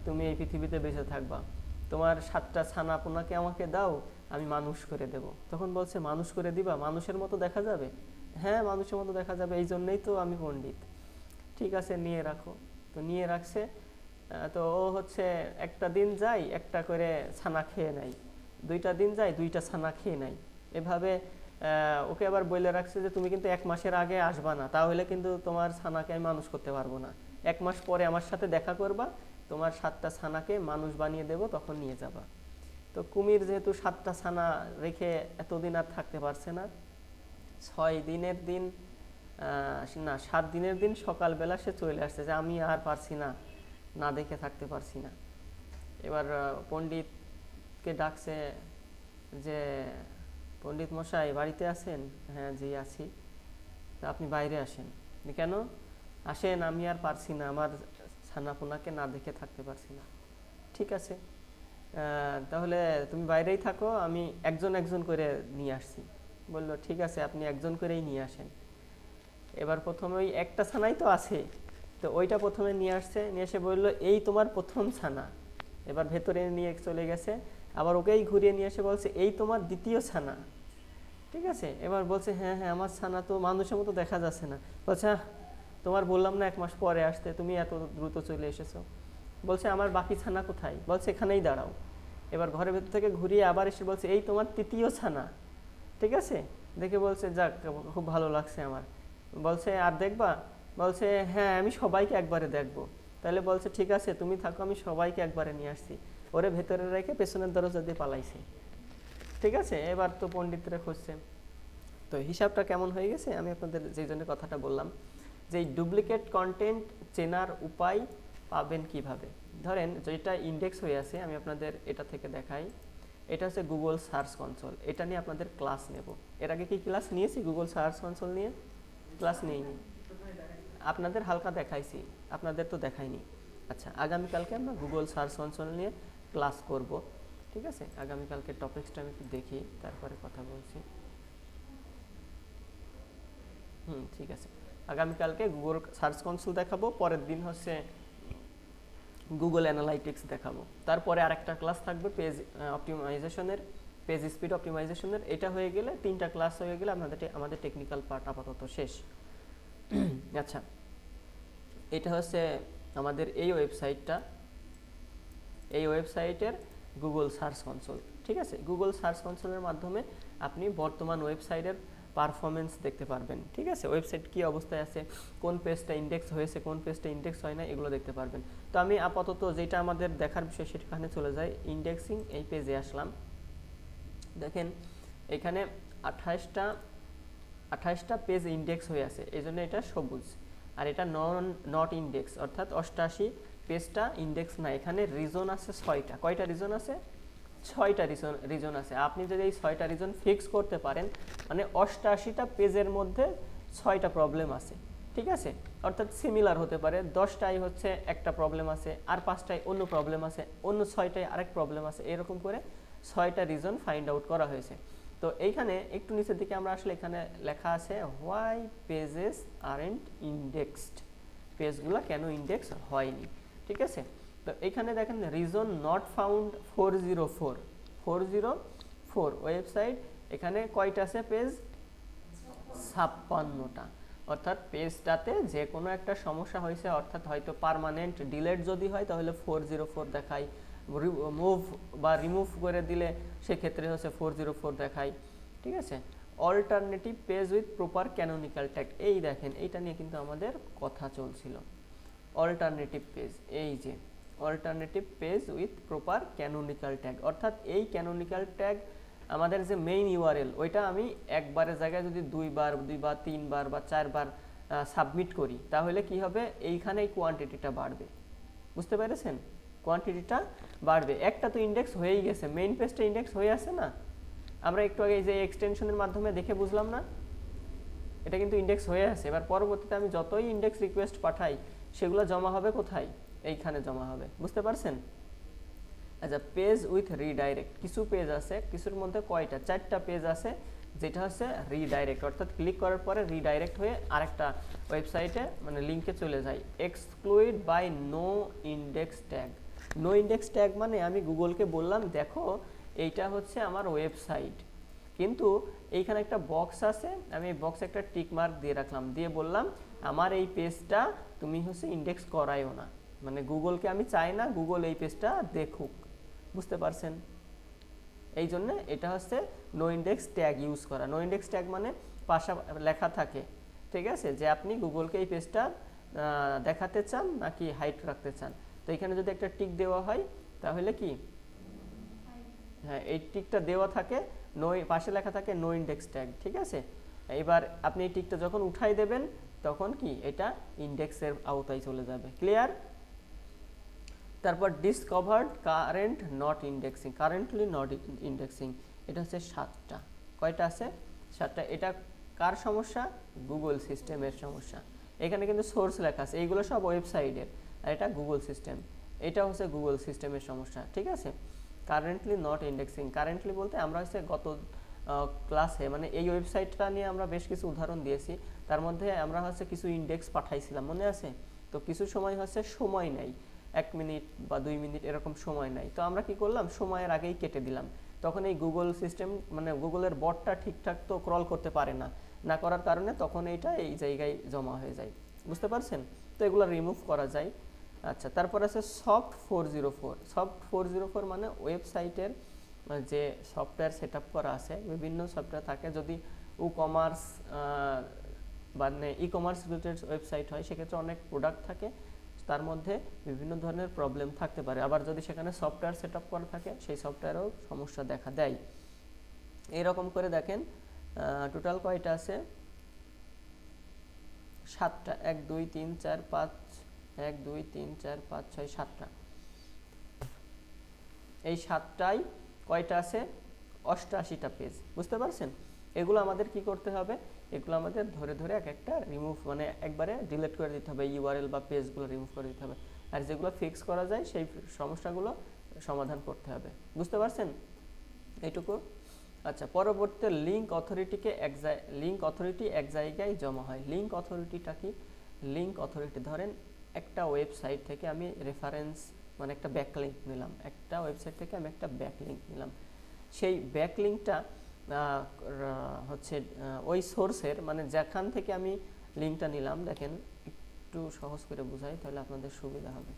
তুমি এই পৃথিবীতে বেঁচে থাকবা, তোমার 7টা ছানা পোনাকে আমাকে দাও, আমি মানুষ করে দেব। তখন বলছে মানুষ করে দিবা? মানুষের মতো দেখা যাবে? হ্যাঁ মানুষের মতো দেখা যাবে, এই জন্যই তো আমি পণ্ডিত। ঠিক আছে নিয়ে রাখো। তো নিয়ে রাখছে, তো ও হচ্ছে একটা দিন যায় একটা করে ছানা খেয়ে নেয়, 2টা দিন যায় 2টা ছানা খেয়ে নেয়, এভাবে ওকে আবার বলে রাখছে যে তুমি কিন্তু 1 মাসের আগে আসবা না, তাহলে কিন্তু তোমার ছানাকে আমি মানুষ করতে পারবো না, 1 মাস পরে আমার সাথে দেখা করবা, তোমার 7টা ছানাকে মানুষ বানিয়ে দেব, তখন নিয়ে যাবা। তো কুমির যেহেতু 7টা ছানা রেখে এতদিন আর থাকতে পারছে না, 6 দিনের দিন না 7 দিনের দিন সকালবেলা সে চলে আসছে যে আমি আর পারছি না, না দেখে থাকতে পারছি না। এবার পণ্ডিতকে ডাকছে যে পণ্ডিত মশাই বাড়িতে আছেন? হ্যাঁ জি আছি। তা আপনি বাইরে আসেন। কেন? আসেন, আমি আর পারছি না, আমার ছানাপোনাকে না দেখে থাকতে পারছি না। ঠিক আছে, তাহলে তুমি বাইরেই থাকো, আমি একজন একজন করে নিয়ে আসছি। বললো ঠিক আছে আপনি একজন করেই নিয়ে আসেন। এবার প্রথমে ওই একটা ছানাই তো আছে, তো ওইটা প্রথমে নিয়ে আসছে, নিয়ে এসে বললো এই তোমার প্রথম ছানা। এবার ভেতরে নিয়ে চলে গেছে, আবার ওকেই ঘুরিয়ে নিয়ে এসে বলছে এই তোমার দ্বিতীয় ছানা। ঠিক আছে, এবার বলছে হ্যাঁ হ্যাঁ আমার ছানা তো মানুষের মতো দেখা যাচ্ছে না। বলছে তোমার বললাম না 1 মাস পরে আসতে, তুমি এত দ্রুত চলে এসেছো। বলছে আমার বাকি ছানা কোথায়? বলছে এখানেই দাঁড়াও। এবার ঘরের ভেতর থেকে ঘুরিয়ে আবার এসে বলছে এই তোমার তৃতীয় ছানা। ঠিক আছে, দেখে বলছে যাক খুব ভালো লাগছে আমার। বলছে আর দেখবা? বলছে হ্যাঁ আমি সবাইকে একবারে দেখবো। তাহলে বলছে ঠিক আছে তুমি থাকো, আমি সবাইকে একবারে নিয়ে আসছি। ওরে ভেতরে রেখে পেছনের দরজা দিয়ে পালাইছে। ঠিক আছে, এবার তো পণ্ডিতরা খুঁজছে, তো হিসাবটা কেমন হয়ে গেছে আমি আপনাদের যেই জন্য কথাটা বললাম যে এই ডুপ্লিকেট কন্টেন্ট চেনার উপায় পাবেন কিভাবে। ধরেন যেটা ইন্ডেক্স হয়ে আছে আমি আপনাদের এটা থেকে দেখাই, এটা হচ্ছে গুগল সার্চ কনসোল, এটা নিয়ে আপনাদের ক্লাস নেব। এর আগে কি ক্লাস নিয়েছি গুগল সার্চ কনসোল নিয়ে? ক্লাস নিইনি, আপনাদের হালকা দেখাইছি, আপনাদের তো দেখাইনি। আচ্ছা, আগামীকালকে আমরা গুগল সার্চ কনসোল নিয়ে ক্লাস করব, ঠিক আছে? আগামীকালকে টপিক্সটা আমি একটু দেখি, তারপরে কথা বলছি। ঠিক আছে, আগামীকালকে গুগল সার্চ কনসোল দেখাবো, পরের দিন হচ্ছে গুগল অ্যানালাইটিক্স দেখাবো, তারপরে আরেকটা ক্লাস থাকবে পেজ অপটিমাইজেশনের, পেজ স্পিড অপটিমাইজেশনের। এটা হয়ে গেলে 3টা ক্লাস হয়ে গেলে আমাদের টেকনিক্যাল পার্ট আপাতত শেষ। আচ্ছা, এটা হচ্ছে আমাদের এই ওয়েবসাইটটা, এই ওয়েবসাইটের গুগল সার্চ কনসোল, ঠিক আছে? গুগল সার্চ কনসোলের মাধ্যমে আপনি বর্তমান ওয়েবসাইটের পারফরমেন্স দেখতে পারবেন, ঠিক আছে? ওয়েবসাইট কি অবস্থায় আছে, কোন পেজটা ইন্ডেক্স হয়েছে, কোন পেজটা ইন্ডেক্স হয় না, এগুলো দেখতে পারবেন। তো আমি আপাতত যেটা আমাদের দেখার বিষয় সেখানে চলে যাই। ইন্ডেক্সিং, এই পেজে আসলাম, দেখেন এখানে 28টা পেজ ইন্ডেক্স হয়ে আছে, এই জন্য এটা সবুজ। আর এটা নট ইন্ডেক্স, অর্থাৎ 88 পেজটা ইন্ডেক্স না। এখানে রিজন আছে 6টা। কয়টা রিজন আছে? 6টা রিজন আছে। আপনি যদি এই 6টা রিজন ফিক্স করতে পারেন, মানে 88টা পেজের মধ্যে 6টা প্রবলেম আছে, ঠিক আছে? অর্থাৎ সিমিলার হতে পারে, 10টাই হচ্ছে একটা প্রবলেম আছে, আর 5টায় অন্য প্রবলেম আছে, অন্য 6টায় আরেক প্রবলেম আছে, এরকম করে 6টা রিজন ফাইন্ড আউট করা হয়েছে। তো এইখানে একটু নিচের দিকে আমরা আসলে এখানে লেখা আছে হোয়াই পেজেস আরন্ট ইন্ডেক্সড, পেজগুলো কেন ইন্ডেক্স হয়নি, ঠিক আছে? তো এখানে দেখেন রিজন নট ফাউন্ড 404 ওয়েবসাইট, এখানে কয়টা আছে পেজ? 56টা। অর্থাৎ পেজটাতে যে কোনো একটা সমস্যা হয়েছে, অর্থাৎ হয়তো পার্মানেন্ট ডিলেট যদি হয় তাহলে 404 দেখায়, মুভ বা রিমুভ করে দিলে সেক্ষেত্রে হচ্ছে 404 দেখায়, ঠিক আছে? Alternative page with proper canonical tag, এই দেখেন এইটা নিয়ে কিন্তু আমাদের কথা চলছিল। অল্টারনেটিভ পেজ, এই যে alternative page with proper canonical tag, অর্থাৎ এই ক্যানোনিক্যাল ট্যাগ আমাদের যে মেইন ইউআরএল, ওইটা আমি একবারের জায়গায় যদি দুইবার 3বার বা 4বার সাবমিট করি, তাহলে কি হবে? এইখানে কোয়ান্টিটিটা বাড়বে, বুঝতে পেরেছেন? কোয়ান্টিটিটা বাড়বে। একটা তো ইন্ডেক্স হয়েই গেছে, মেইন পেজটা ইন্ডেক্স হয়ে আছে না? আমরা একটু আগে এই যে এক্সটেনশনের মাধ্যমে দেখে বুঝলাম না, এটা কিন্তু ইন্ডেক্স হয়ে আছে। এবার পরবর্তীতে আমি যতই ইন্ডেক্স রিকোয়েস্ট পাঠাই, সেগুলো জমা হবে কোথায়? এইখানে জমা হবে, বুঝতে পারছেন? আচ্ছা, পেজ উইথ রিডাইরেক্ট, কিছু পেজ আছে, কিছুর মধ্যে কয়টা? 4টা পেজ আছে, যেটা হচ্ছে রিডাইরেক্ট, অর্থাৎ ক্লিক করার পরে রিডাইরেক্ট হয়ে আরেকটা ওয়েবসাইটে মানে লিঙ্কে চলে যায়। Exclude by no index tag. No index tag মানে আমি গুগলকে বললাম দেখো এইটা হচ্ছে আমার ওয়েবসাইট, কিন্তু এইখানে একটা বক্স আছে, আমি এই বক্সে একটা টিক মার্ক দিয়ে রাখলাম, দিয়ে বললাম আমার এই পেজটা তুমি হচ্ছে ইন্ডেক্স করাইও না, মানে গুগলকে আমি চাই না গুগল এই পেজটা দেখুক, বুঝতে পারছেন? এই জন্য এটা হচ্ছে নো ইন্ডেক্স ট্যাগ ইউজ করা। নো ইন্ডেক্স ট্যাগ মানে পাশা লেখা থাকে, ঠিক আছে, যে আপনি গুগলকে এই পেজটা দেখাতে চান নাকি হাইড রাখতে চান। তো এখানে যদি একটা টিক দেওয়া হয় তাহলে কি, হ্যাঁ এই টিকটা দেওয়া থাকে, নো পাশে লেখা থাকে নো ইন্ডেক্স ট্যাগ, ঠিক আছে? এবার আপনি এই টিকটা যখন উঠাই দেবেন তখন কি এটা ইন্ডেক্সের আওতায় চলে যাবে। ক্লিয়ার? তারপর discovered current not indexing, currently not indexing, এটা হচ্ছে 7টা। কয়টা আছে? 7টা। এটা কার সমস্যা? গুগল সিস্টেমের সমস্যা। এখানে কিন্তু সোর্স লেখা আছে, এইগুলো সব ওয়েবসাইটের, আর এটা গুগল সিস্টেম, এটা হচ্ছে গুগল সিস্টেমের সমস্যা, ঠিক আছে? কারেন্টলি নট ইন্ডেক্সিং, কারেন্টলি বলতে আমরা হচ্ছে গত ক্লাসে মানে এই ওয়েবসাইটটা নিয়ে আমরা বেশ কিছু উদাহরণ দিয়েছি, তার মধ্যে আমরা হচ্ছে কিছু ইন্ডেক্স পাঠাইছিলাম, মনে আছে? তো কিছু সময় হচ্ছে সময় নেই, 1 মিনিট বা 2 মিনিট এরকম সময় নাই, তো আমরা কি করলাম সময়ের আগেই কেটে দিলাম। তখন এই গুগল সিস্টেম মানে গুগলের বটটা ঠিকঠাক তো ক্রল করতে পারে না, না করার কারণে তখন এইটা এই জায়গায় জমা হয়ে যায়, বুঝতে পারছেন? তো এগুলো রিমুভ করা যায়। আচ্ছা, তারপর আছে সফট 404। সফট 404 মানে ওয়েবসাইটের যে সফটওয়্যার সেট আপ করা আছে, বিভিন্ন সফটওয়্যার থাকে, যদি কমার্স মানে ই কমার্স রিলেটেড ওয়েবসাইট হয় সেক্ষেত্রে অনেক প্রোডাক্ট থাকে, তার মধ্যে বিভিন্ন ধরনের প্রবলেম থাকতে পারে। আবার যদি সেখানে সফটওয়্যার সেট আপ করা থাকে সেই সফটওয়্যারেও সমস্যা দেখা দেয়। এইরকম করে দেখেন টোটাল কয়টা আছে? 7টা। 1 2 3 4 5, 1 2 3 4 5 6 7টা। এই 7টায় কয়টা আছে? 88টা পেজ। বুঝতে পারছেন? এগুলো আমাদের কি করতে হবে? এগুলো আমাদের ধরে ধরে এক একটা রিমুভ, মানে একবারে ডিলিট করে দিতে হবে, ইউআরএল বা পেজগুলো রিমুভ করে দিতে হবে। আর যেগুলো ফিক্স করা যায় সেই সমস্যাগুলো সমাধান করতে হবে। বুঝতে পারছেন এইটুকু? আচ্ছা, পরবর্তীতে লিঙ্ক অথরিটি এক জায়গায় জমা হয়। লিঙ্ক অথরিটিটা কি? লিঙ্ক অথরিটি, ধরেন একটা ওয়েবসাইট থেকে আমি রেফারেন্স, মানে একটা ব্যাকলিঙ্ক নিলাম, একটা ওয়েবসাইট থেকে আমি একটা ব্যাকলিঙ্ক নিলাম। সেই ব্যাকলিঙ্কটা হচ্ছে ওই সোর্সের, মানে যেখান থেকে আমি লিঙ্কটা নিলাম, দেখেন একটু সহজ করে বোঝাই তাহলে আপনাদের সুবিধা হবে।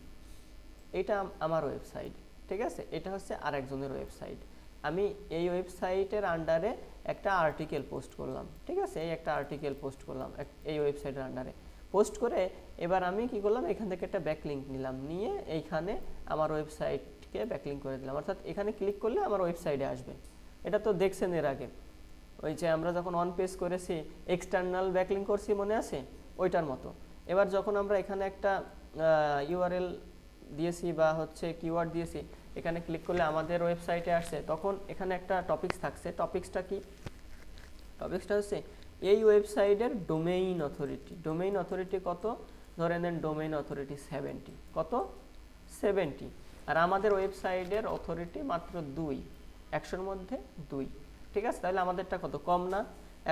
এটা আমার ওয়েবসাইট, ঠিক আছে? এটা হচ্ছে আরেকজনের ওয়েবসাইট। আমি এই ওয়েবসাইটের আন্ডারে একটা আর্টিকেল পোস্ট করলাম, ঠিক আছে? এই একটা আর্টিকেল পোস্ট করলাম এই ওয়েবসাইটের আন্ডারে। পোস্ট করে এবার আমি কি করলাম, এখান থেকে একটা ব্যাকলিঙ্ক নিলাম, নিয়ে এইখানে আমার ওয়েবসাইটকে ব্যাকলিঙ্ক করে দিলাম, অর্থাৎ এখানে ক্লিক করলে আমার ওয়েবসাইটে আসবে। এটা তো দেখছেন এর আগে, ওই যে আমরা যখন অন পেজ করেছি এক্সটার্নাল ব্যাকলিঙ্ক করছি, মনে আছে? ওইটার মতো। এবার যখন আমরা এখানে একটা ইউআরএল দিয়েছি বা হচ্ছে কিওয়ার্ড দিয়েছি, এখানে ক্লিক করলে আমাদের ওয়েবসাইটে আসছে, তখন এখানে একটা টপিকস থাকছে। টপিকসটা কি? টপিকসটা হচ্ছে এই ওয়েবসাইটের ডোমেইন অথরিটি। ডোমেইন অথরিটি কত? ধরে নেন ডোমেইন অথরিটি 70। কত? 70। আর আমাদের ওয়েবসাইটের অথরিটি মাত্র 2, 100-র মধ্যে 2। ঠিক আছে? তাহলে আমাদেরটা কত কম না?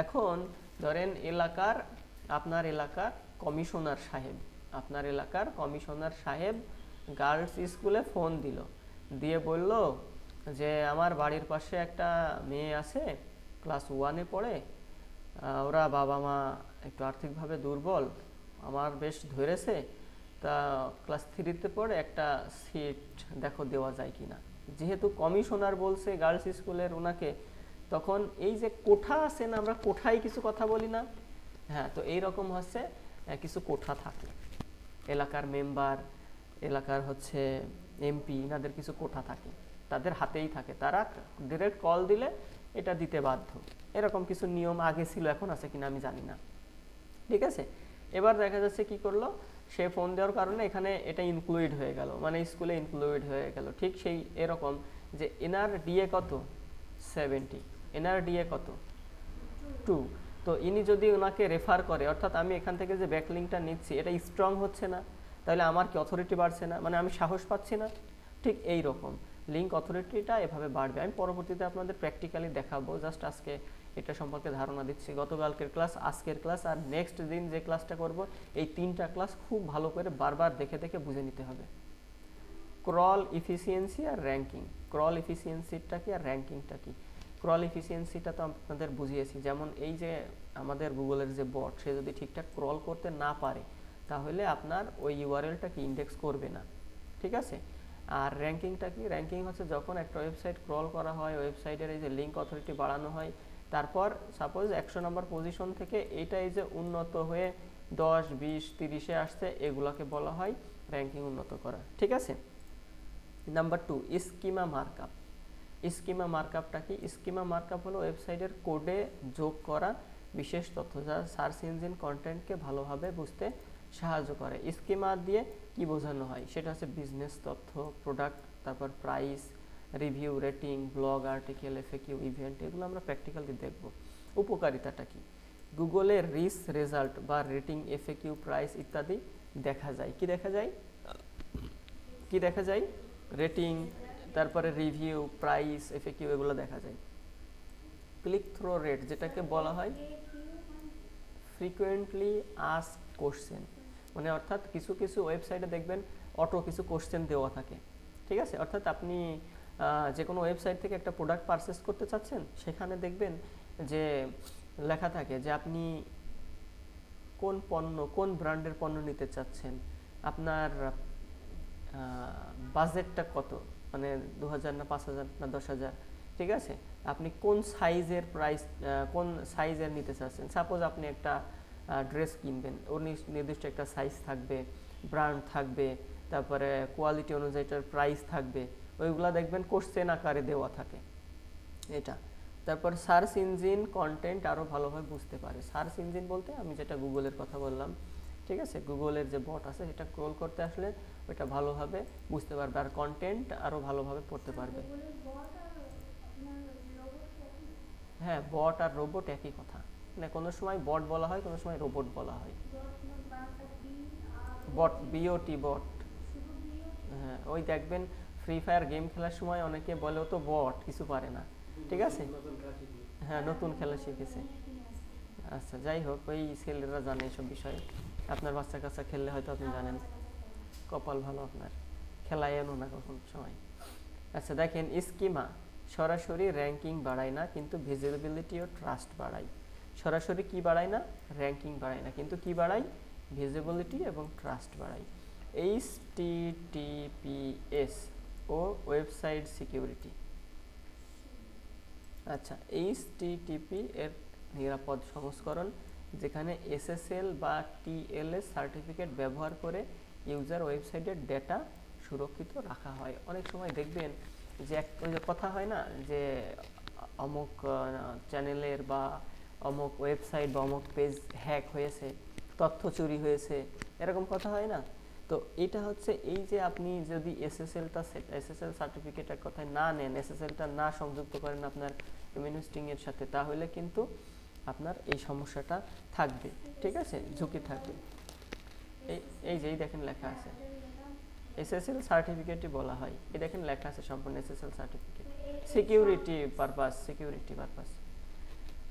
এখন ধরেন আপনার এলাকার কমিশনার সাহেব গার্লস স্কুলে ফোন দিল, দিয়ে বলল যে আমার বাড়ির পাশে একটা মেয়ে আছে, ক্লাস 1-এ পড়ে, ওরা বাবা মা একটু আর্থিকভাবে দুর্বল, আমার বেশ ধরেছে, তা ক্লাস 3-তে পড়ে, একটা সিট দেখো দেওয়া যায় কিনা। যেহেতু কমিশনার বলছে গার্লস স্কুলের ওনাকে, তখন এই যে কোঠা আছে না, আমরা কোঠায় কিছু কথা বলি না? হ্যাঁ, তো এইরকম হচ্ছে কিছু কোঠা থাকে, এলাকার মেম্বার, এলাকার হচ্ছে এমপি, এনাদের কিছু কোঠা থাকে, তাদের হাতেই থাকে, তারা ডিরেক্ট কল দিলে এটা দিতে বাধ্য। এরকম কিছু নিয়ম আগে ছিল, এখন আছে কিনা আমি জানি না। ঠিক আছে? এবার দেখা যাচ্ছে কি করলো, সে ফোন দেওয়ার কারণে এখানে এটা ইনক্লুড হয়ে গেল, মানে স্কুলে ইনক্লুড হয়ে গেল। ঠিক সেই এরকম যে এনার ডিএ কত? 70। এনার ডিএ কত? 2। তো ইনি যদি ওনাকে রেফার করে, অর্থাৎ আমি এখান থেকে যে ব্যাকলিংকটা নিচ্ছি এটা স্ট্রং হচ্ছে না, তাহলে আমার কি অথরিটি বাড়ছে না? মানে আমি সাহস পাচ্ছি না। ঠিক এই রকম লিঙ্ক অথরিটিটা এভাবে বাড়বে। আমি পরবর্তীতে আপনাদের প্র্যাকটিক্যালি দেখাবো, জাস্ট আজকে এটা সম্পর্কে ধারণা দিচ্ছি। গতকালকের ক্লাস, আজকের ক্লাস আর নেক্সট দিন যে ক্লাসটা করব, এই 3টা ক্লাস খুব ভালো করে বারবার দেখে দেখে বুঝে নিতে হবে। ক্রল ইফিসিয়েন্সি আর র্যাঙ্কিং। ক্রল ইফিসিয়েন্সিটা কি আর র্যাঙ্কিংটা কি? ক্রল ইফিসিয়েন্সিটা তো আপনাদের বুঝিয়েছি, যেমন এই যে আমাদের গুগলের যে বট, সে যদি ঠিকঠাক ক্রল করতে না পারে তাহলে আপনার ওই ইউআরএলটাকে ইন্ডেক্স করবে না। ঠিক আছে? আর র্যাঙ্কিংটা কি? র্যাঙ্কিং হচ্ছে যখন একটা ওয়েবসাইট ক্রল করা হয়, ওয়েবসাইটের এই যে লিঙ্ক অথরিটি বাড়ানো হয়, তারপর সাপোজ 100 নম্বর পজিশন থেকে এটা এই যে উন্নত হয়ে 10, 20, 30-এ আসছে, এগুলোকে বলা হয় র্যাঙ্কিং উন্নত করা। ঠিক আছে? Number 2, schema markup. স্কিমা মার্কআপটা কি? স্কিমা মার্কআপ হলো ওয়েবসাইটের কোডে যোগ করা বিশেষ তথ্য, যা সার্চ ইঞ্জিন কন্টেন্টকে ভালোভাবে বুঝতে সাহায্য করে। স্কিমা দিয়ে কি বোঝানো হয়? সেটা হচ্ছে বিজনেস তথ্য, প্রোডাক্ট, তারপর price, review, rating, blog, article, FAQ, event, এগুলো আমরা প্র্যাকটিক্যালি দেখব। উপকারিতাটা কি? গুগলে রিচ রেজাল্ট বা রেটিং, এফএকিউ, প্রাইস ইত্যাদি দেখা যায়। কি দেখা যায়? কি দেখা যায়? রেটিং, তারপরে রিভিউ, প্রাইস, এফএকিউ, এগুলো দেখা যায়। ক্লিক থ্রো রেট, যেটাকে বলা হয় ফ্রিকোয়েন্টলি আস্কড কোশ্চেন, মানে অর্থাৎ কিছু কিছু ওয়েবসাইটে দেখবেন অটো কিছু কোশ্চেন দেওয়া থাকে। ঠিক আছে? অর্থাৎ আপনি যে কোনো ওয়েবসাইট থেকে একটা প্রোডাক্ট পারচেস করতে চাচ্ছেন, সেখানে দেখবেন যে লেখা থাকে যে আপনি কোন ব্র্যান্ডের পণ্য নিতে চাচ্ছেন, আপনার বাজেটটা কত, মানে 2000 না 5000 না 10,000। ঠিক আছে? আপনি কোন সাইজের নিতে চাচ্ছেন। সাপোজ আপনি একটা ড্রেস কিনবেন, ওর নির্দিষ্ট একটা সাইজ থাকবে, ব্র্যান্ড থাকবে, তারপরে কোয়ালিটি অনুযায়ী এটার প্রাইস থাকবে, ওইগুলা দেখবেন কোশ্চেন আকারে দেওয়া থাকে। এটা তারপর সার্চ ইঞ্জিন কন্টেন্ট আরও ভালোভাবে বুঝতে পারে। সার্চ ইঞ্জিন বলতে আমি যেটা গুগলের কথা বললাম, ঠিক আছে, গুগলের যে বট আছে সেটা ক্রল করতে আসলে ওইটা ভালোভাবে বুঝতে পারবে, আর কন্টেন্ট আরও ভালোভাবে পড়তে পারবে। হ্যাঁ, বট আর রোবট একই কথা, মানে কোনো সময় বট বলা হয়, কোনো সময় রোবট বলা হয়। বট, বিওটি, বট। হ্যাঁ, ওই দেখবেন ফ্রি ফায়ার গেম খেলার সময় অনেকে বলে ও তো বট, কিছু পারে না, ঠিক আছে। হ্যাঁ, নতুন খেলা শিখেছে। আচ্ছা, যাই হোক, ওই ছেলেরা জানে এইসব বিষয়ে। আপনার বাচ্চা কাচ্চা খেললে হয়তো আপনি জানেন, কপাল ভালো আপনার, খেলায় এনো না কখন সময়। আচ্ছা দেখেন, স্কিমা সরাসরি র্যাঙ্কিং বাড়ায় না, কিন্তু ভিজিবিলিটি ও ট্রাস্ট বাড়ায়। সরাসরি কি বাড়ায় না? র্যাঙ্কিং বাড়ায় না, কিন্তু কি বাড়ায়? ভিজিবিলিটি এবং ট্রাস্ট বাড়ায়। HTTPS ও ওয়েবসাইট সিকিউরিটি। আচ্ছা, HTTP এর নিরাপদ সংস্করণ, যেখানে SSL বা TLS সার্টিফিকেট ব্যবহার করে ইউজার ওয়েবসাইটের ডেটা সুরক্ষিত রাখা হয়। অনেক সময় দেখবেন যে ওই যে কথা হয় না যে অমুক চ্যানেলের বা অমুক ওয়েবসাইট বা অমুক পেজ হ্যাক হয়েছে, তথ্য চুরি হয়েছে, এরকম কথা হয় না? তো এটা হচ্ছে এই যে আপনি যদি SSL সার্টিফিকেটের কথায় না নেন, SSLটা না সংযুক্ত করেন আপনার ইমিউনিস্টিং এর সাথে, তাহলে কিন্তু আপনার এই সমস্যাটা থাকবে, ঠিক আছে, ঝুঁকি থাকবে। এই যে দেখেন লেখা আছে SSL সার্টিফিকেটই বলা হয়, এই দেখেন লেখা আছে সম্পূর্ণ SSL সার্টিফিকেট, সিকিউরিটি পারপাস,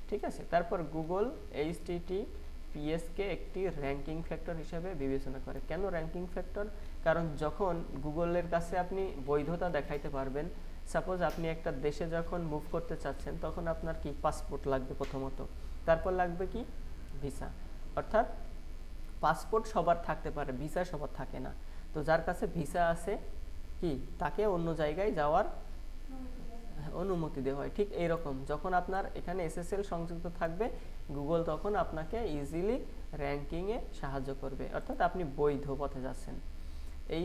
ঠিক আছে। তারপর গুগল HTTPS কে একটি র্যাঙ্কিং ফ্যাক্টর হিসেবে বিবেচনা করে। কেন র্যাঙ্কিং ফ্যাক্টর? কারণ যখন গুগলের কাছে আপনি বৈধতা দেখাইতে পারবেন, সাপোজ আপনি একটা দেশে যখন মুভ করতে চাচ্ছেন, তখন আপনার কি পাসপোর্ট লাগবে প্রথমত, তারপর লাগবে কি ভিসা। অর্থাৎ পাসপোর্ট সবার থাকতে পারে, ভিসা সবার থাকে না। তো যার কাছে ভিসা আছে কি তাকে অন্য জায়গায় যাওয়ার অনুমতি দেওয়া হয়। ঠিক এইরকম যখন আপনার এখানে SSL সংযুক্ত থাকবে, গুগল তখন আপনাকে ইজিলি র্যাঙ্কিংয়ে সাহায্য করবে, অর্থাৎ আপনি বৈধ পথে যাচ্ছেন।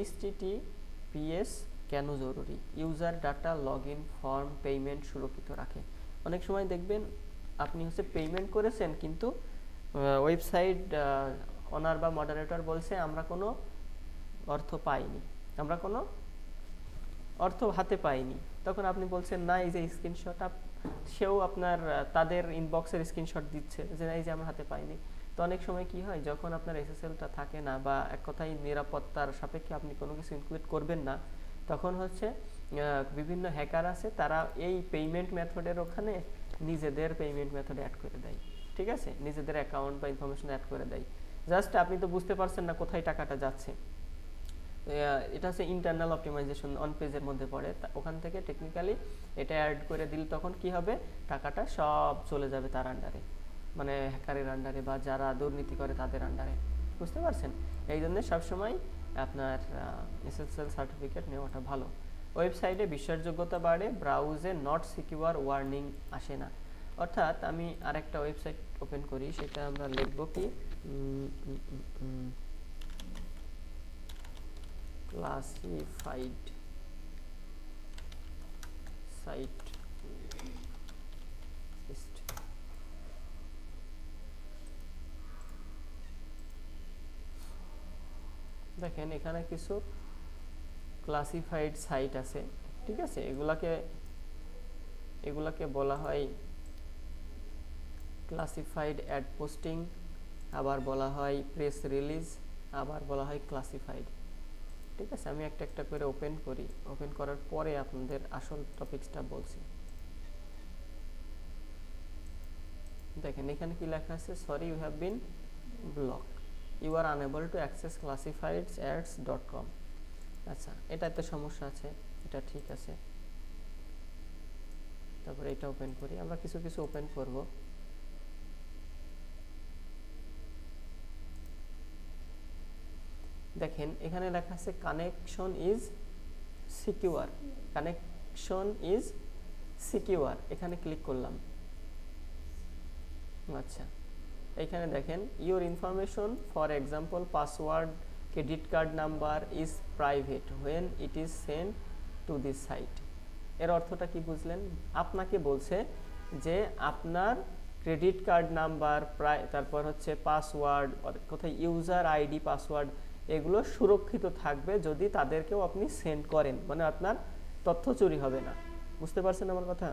HTTPS কেন জরুরি? User data, log in, form, payment সুরক্ষিত রাখে। অনেক সময় দেখবেন আপনি হচ্ছে পেমেন্ট করেছেন, কিন্তু ওয়েবসাইট ওনার বা মডারেটর বলছে আমরা কোনো অর্থ পাইনি, আমরা কোনো অর্থ হাতে পাইনি। তখন আপনি বলছেন না, এই যে স্ক্রিনশট, সেও আপনার তাদের ইনবক্সের স্ক্রিনশট দিচ্ছে যে এই যে আমরা হাতে পাইনি। তো অনেক সময় কি হয়, যখন আপনার SSLটা থাকে না, বা এক কথায় নিরাপত্তার সাপেক্ষে আপনি কোনো কিছু ইনক্লুড করবেন না, তখন হচ্ছে বিভিন্ন হ্যাকার আছে, তারা এই পেমেন্ট মেথডের ওখানে নিজেদের পেমেন্ট মেথড অ্যাড করে দেয়, ঠিক আছে, নিজেদের অ্যাকাউন্ট বা ইনফরমেশন অ্যাড করে দেয়। জাস্ট আপনি তো বুঝতে পারছেন না কোথায় টাকাটা যাচ্ছে। এটা হচ্ছে ইন্টারনাল অপটিমাইজেশন অন পেজের মধ্যে পড়ে, ওখান থেকে টেকনিক্যালি এটা অ্যাড করে দিলে তখন কি হবে, টাকাটা সব চলে যাবে তার আন্ডারে, মানে হ্যাকারের আন্ডারে বা যারা দুর্নীতি করে তাদের আন্ডারে। বুঝতে পারছেন? এই জন্য সবসময় আপনার SSL সার্টিফিকেট নেওয়াটা ভালো। ওয়েবসাইটে বিশ্বাসযোগ্যতা বাড়ে, ব্রাউজে নট সিকিউর ওয়ার্নিং আসে না। অর্থাৎ আমি আরেকটা ওয়েবসাইট ওপেন করি, সেটা আমরা লিখব কি ক্লাসিফাইড সাইট লিস্ট। দেখেন এখানে কিছু ক্লাসিফাইড সাইট আছে, ঠিক আছে, এগুলাকে বলা হয় ক্লাসিফাইড অ্যাড পোস্টিং, আবার বলা হয় প্রেস রিলিজ, আবার বলা হয় ক্লাসিফাইড। ঠিক আছে, আমি একটা একটা করে ওপেন করি, ওপেন করার পরে আপনাদের আসল টপিকসটা বলছি। দেখেন এখানে কি লেখা আছে, sorry you have been blocked, you are unable to access classified ads dot com. আচ্ছা, এটাতে সমস্যা আছে, এটা ঠিক আছে। তারপরে এটা ওপেন করি, আমরা কিছু কিছু ওপেন করব। দেখেন এখানে লেখা আছে connection is secure, connection is secure, এখানে ক্লিক করলাম। আচ্ছা, এখানে দেখেন your information for example password, credit card number is private when it is send to this site. এর অর্থটা কি বুঝলেন? আপনাকে বলছে যে আপনার ক্রেডিট কার্ড নাম্বার তারপর হচ্ছে পাসওয়ার্ড, কোথায় ইউজার আইডি পাসওয়ার্ড, এগুলো সুরক্ষিত থাকবে যদি তাদেরকেও আপনি সেন্ড করেন, মানে আপনার তথ্য চুরি হবে না। বুঝতে পারছেন আমার কথা?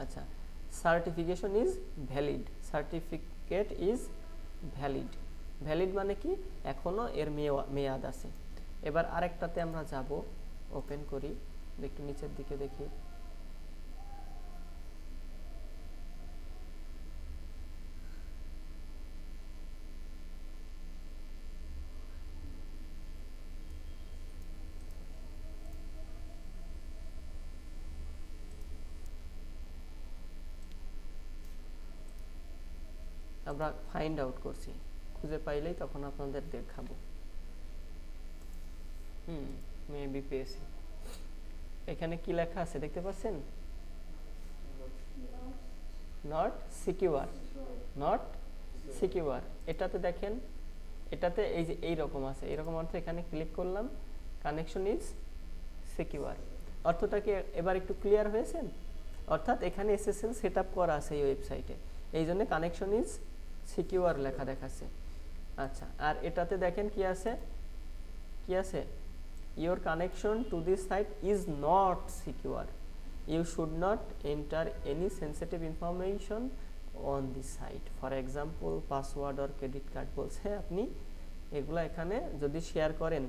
আচ্ছা, certification is valid, certificate is valid, valid মানে কি এখনো এর মেয়াদ আছে। এবার আরেকটাতে আমরা যাব, ওপেন করি, একটু নিচের দিকে দেখি। আমরা ফাইন্ড আউট করছি, খুঁজে পাইলেই তখন আপনাদের দেখাবো। মেবি পেয়েছি। এখানে কি লেখা আছে দেখতে পাচ্ছেন? Not secure, not secure. এটাতে দেখেন, এটাতে এই যে এইরকম আছে, এরকম অর্থ এখানে ক্লিক করলাম, কানেকশন ইজ সিকিউর। অর্থটা কি এবার একটু ক্লিয়ার হয়েছেন? অর্থাৎ এখানে এসএসএল সেট আপ করা আছে এই ওয়েবসাইটে, এই জন্য কানেকশন ইজ সিকিউর লেখা দেখাচ্ছে। আচ্ছা, আর এটাতে দেখেন কি আছে, কি আছে, your connection to this site is not secure, you should not enter any sensitive information on this site, for example password or credit card বলছে। আপনি এগুলো এখানে যদি শেয়ার করেন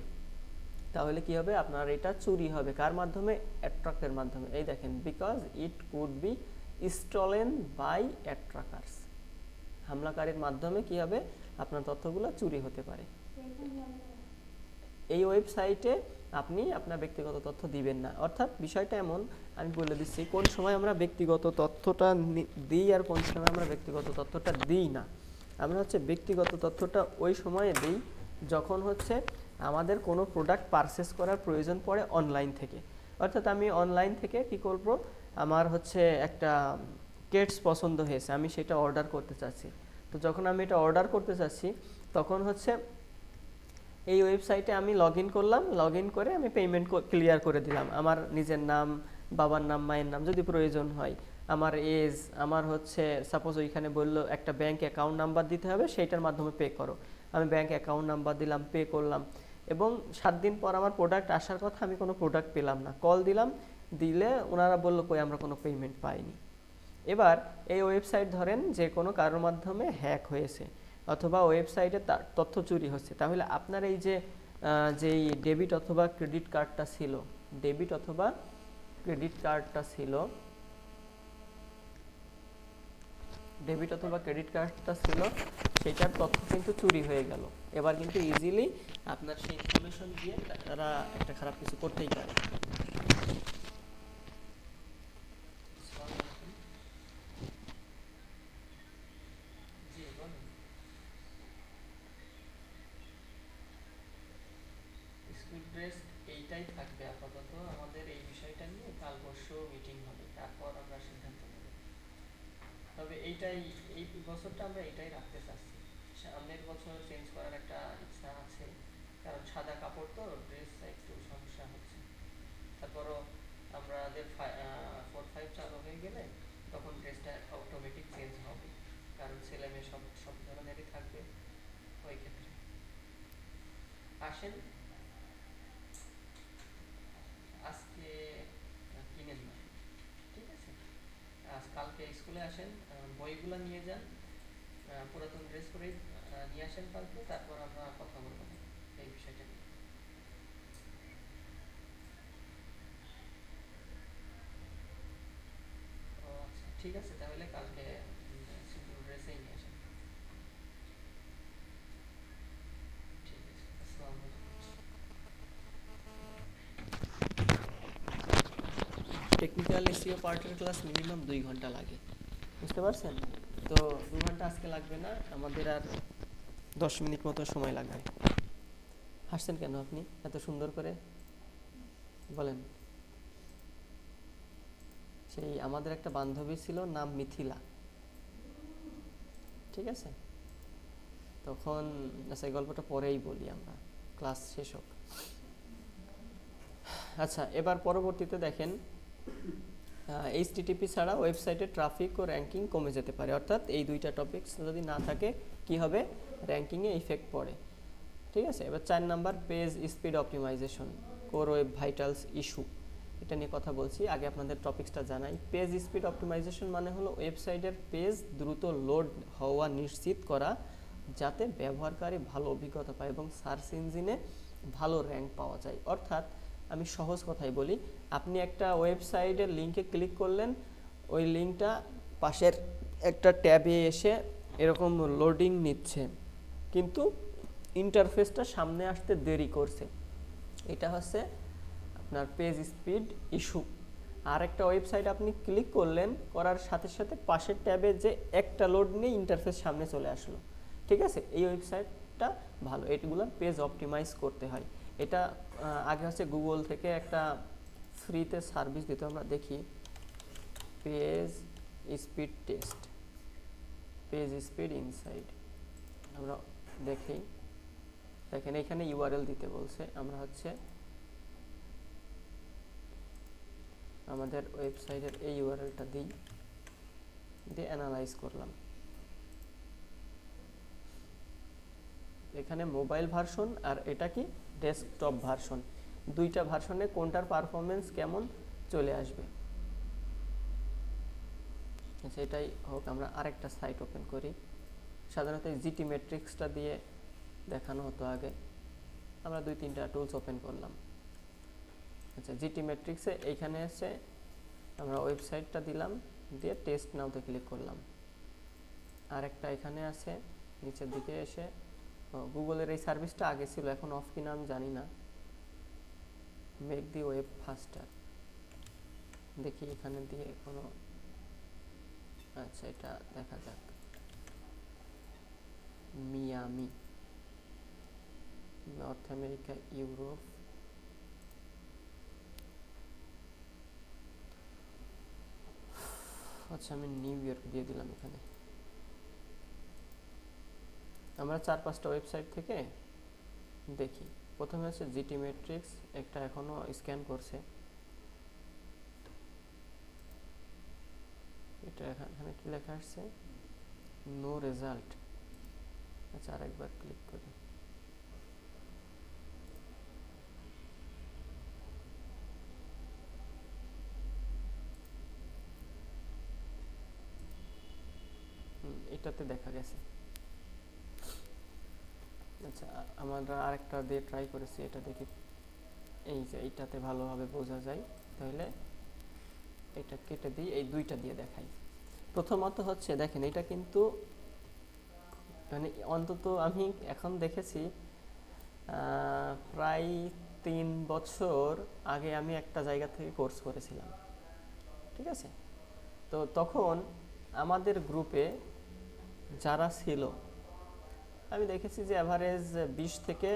তাহলে কি হবে, আপনার এটা চুরি হবে। কার মাধ্যমে? অ্যাট্রাক্টের মাধ্যমে। এই দেখেন, because it could be stolen by attackers, হামলাকারীর মাধ্যমে কি হবে, আপনার তথ্যগুলো চুরি হতে পারে। এই ওয়েবসাইটে আপনি আপনার ব্যক্তিগত তথ্য দিবেন না। অর্থাৎ বিষয়টা এমন, আমি বলে দিচ্ছি কোন সময় আমরা ব্যক্তিগত তথ্যটা দিই আর কোন সময় আমরা ব্যক্তিগত তথ্যটা দিই না। আমরা হচ্ছে ব্যক্তিগত তথ্যটা ওই সময়ে দিই যখন হচ্ছে আমাদের কোনো প্রোডাক্ট পারচেস করার প্রয়োজন পড়ে অনলাইন থেকে। অর্থাৎ আমি অনলাইন থেকে কি করব, আমার হচ্ছে একটা কেটস পছন্দ হয়েছে, আমি সেটা অর্ডার করতে চাচ্ছি। তো যখন আমি এটা অর্ডার করতে চাচ্ছি তখন হচ্ছে এই ওয়েবসাইটে আমি লগ ইন করলাম, লগ ইন করে আমি পেমেন্ট ক্লিয়ার করে দিলাম, আমার নিজের নাম, বাবার নাম, মায়ের নাম যদি প্রয়োজন হয়, আমার এজ, আমার হচ্ছে সাপোজ ওইখানে বললো একটা ব্যাংক অ্যাকাউন্ট নাম্বার দিতে হবে, সেইটার মাধ্যমে পে করো, আমি ব্যাংক অ্যাকাউন্ট নাম্বার দিলাম, পে করলাম। এবং 7 দিন পর আমার প্রোডাক্ট আসার কথা, আমি কোনো প্রোডাক্ট পেলাম না, কল দিলাম, দিলে ওনারা বললো কই আমরা কোনো পেমেন্ট পাইনি। এবার এই ওয়েবসাইট ধরেন যে কোনো কারোর মাধ্যমে হ্যাক হয়েছে অথবা ওয়েবসাইটে তার তথ্য চুরি হচ্ছে, তাহলে আপনার এই যে যেই ডেবিট অথবা ক্রেডিট কার্ডটা ছিল, ডেবিট অথবা ক্রেডিট কার্ডটা ছিল, ডেবিট অথবা ক্রেডিট কার্ডটা ছিল, সেটার তথ্য কিন্তু চুরি হয়ে গেল। এবার কিন্তু ইজিলি আপনার সেই ইনফরমেশন দিয়ে তারা একটা খারাপ কিছু করতেই পারে। স্কুল ড্রেস এইটাই থাকবে আপাতত, আমাদের এই বিষয়টা নিয়ে কাল পরশু মিটিং হবে, তারপর আমরা সিদ্ধান্ত নেব। তবে এইটাই, এই বছরটা আমরা এটাই রাখতে চাচ্ছি, সামনের বছর চেঞ্জ করার একটা ইচ্ছা আছে, কারণ সাদা কাপড় তো ড্রেসটা একটু সমস্যা হচ্ছে। তারপরও আমাদের 4-5 চালু হয়ে গেলে তখন ড্রেসটা অটোমেটিক চেঞ্জ হবে, কারণ ছেলে মেয়ে সব সব ধরনেরই থাকবে। ওই ক্ষেত্রে আসেন আজকে, কিনেন না, ঠিক আছে, আজ কালকে স্কুলে আসেন, বইগুলো নিয়ে যান, পুরাতন ড্রেস পরে নিয়ে আসেন কালকে, তারপর আমরা কথা বলবো এই বিষয়টা নিয়ে। ও আচ্ছা, ঠিক আছে, তাহলে কালকে সিম্পল ড্রেসেই নিয়ে আসেন। ঠিক আছে, আসসালামু আলাইকুম। টেকনিক্যাল এসইও পার্টের ক্লাস মিনিমাম 2 ঘন্টা লাগে, বুঝতে পারছেন? তো 2 ঘন্টা আজকে লাগবে না, আমাদের আর 10 মিনিট মতো সময় লাগবে। হাসছেন কেন আপনি এত সুন্দর করে বলেন? সেই আমাদের একটা বান্ধবী ছিল, নাম মিথিলা, ঠিক আছে? তখন আচ্ছা, এই গল্পটা পরেই বলি, আমরা ক্লাস শেষ হোক। আচ্ছা, এবার পরবর্তীতে দেখেন, এইচটিটিপি ছাড়া ওয়েবসাইটে ট্রাফিক ও র্যাঙ্কিং কমে যেতে পারে, অর্থাৎ এই দুইটা টপিকস যদি না থাকে কি হবে, র্যাঙ্কিংয়ে ইফেক্ট পড়ে। ঠিক আছে, এবার 4 number page speed optimisation, core web vitals issue, এটা নিয়ে কথা বলছি। আগে আপনাদের টপিকসটা জানাই। পেজ স্পিড অপটিমাইজেশন মানে হলো ওয়েবসাইটের পেজ দ্রুত লোড হওয়া নিশ্চিত করা, যাতে ব্যবহারকারী ভালো অভিজ্ঞতা পায় এবং সার্চ ইঞ্জিনে ভালো র্যাঙ্ক পাওয়া যায়। অর্থাৎ আমি সহজ কথাই বলি, আপনি একটা ওয়েবসাইটের লিঙ্কে ক্লিক করলেন, ওই লিঙ্কটা পাশের একটা ট্যাবে এসে এরকম লোডিং নিচ্ছে, কিন্তু ইন্টারফেসটা সামনে আসতে দেরি করছে, এটা হচ্ছে আপনার পেজ স্পিড ইস্যু। আর একটা ওয়েবসাইট আপনি ক্লিক করলেন, করার সাথে সাথে পাশের ট্যাবে যে একটা লোড নিয়ে ইন্টারফেস সামনে চলে আসলো, ঠিক আছে, এই ওয়েবসাইটটা ভালো। এগুলো পেজ অপটিমাইজ করতে হয়। এটা আগে হচ্ছে গুগল থেকে একটা ফ্রিতে সার্ভিস দিত, আমরা দেখি page speed test, page speed inside, আমরা দেখি, দেখেন এখানে ইউআরএল দিতে বলছে, আমরা হচ্ছে আমাদের ওয়েবসাইটের এই ইউআরএলটা দিই, দিয়ে অ্যানালাইজ করলাম। এখানে মোবাইল ভার্সন আর এটা কি ডেস্কটপ ভার্সন, দুইটা ভার্সনে কোনটার পারফরমেন্স কেমন চলে আসবে। আচ্ছা, এটাই হোক, আমরা আরেকটা সাইট ওপেন করি। সাধারণত জিটি ম্যাট্রিক্সটা দিয়ে দেখানো হতো আগে, আমরা 2-3টা টুলস ওপেন করলাম। আচ্ছা, জিটি ম্যাট্রিক্সে এইখানে এসে আমরা ওয়েবসাইটটা দিলাম, দিয়ে টেস্ট নাওতে ক্লিক করলাম। আরেকটা এখানে আছে নিচের দিকে এসে, গুগলের এই সার্ভিসটা আগে ছিল, এখন অফ কিনা আমি জানি না, মেক দি ওয়েব ফাস্টার, দেখি এখানে দিয়ে কোনো, আচ্ছা এটা দেখা যাক, মিয়ামি, নর্থ আমেরিকা, ইউরোপ, আচ্ছা আমি নিউ ইয়র্ক দিয়ে দিলাম। এখানে আমরা 4-5টা ওয়েবসাইট থেকে দেখি। প্রথমে হচ্ছে জিটি ম্যাট্রিক্স, একটা এখনো স্ক্যান করছে, এটা এখানে কি লেখা আসছে, নো রেজাল্ট। আচ্ছা আরেকবার ক্লিক করি, এটাতে দেখা গেছে। আচ্ছা আমরা আরেকটা দিয়ে ট্রাই করেছি, এটা দেখি, এই যে এইটাতে ভালোভাবে বোঝা যায়, তাহলে এটা কেটে দিই, এই দুইটা দিয়ে দেখাই। প্রথমত হচ্ছে দেখেন, এটা কিন্তু মানে অন্তত আমি এখন দেখেছি প্রায় 3 বছর আগে আমি একটা জায়গা থেকে কোর্স করেছিলাম, ঠিক আছে। তো তখন আমাদের গ্রুপে যারা ছিল, আমি দেখেছি যে অ্যাভারেজ 20 থেকে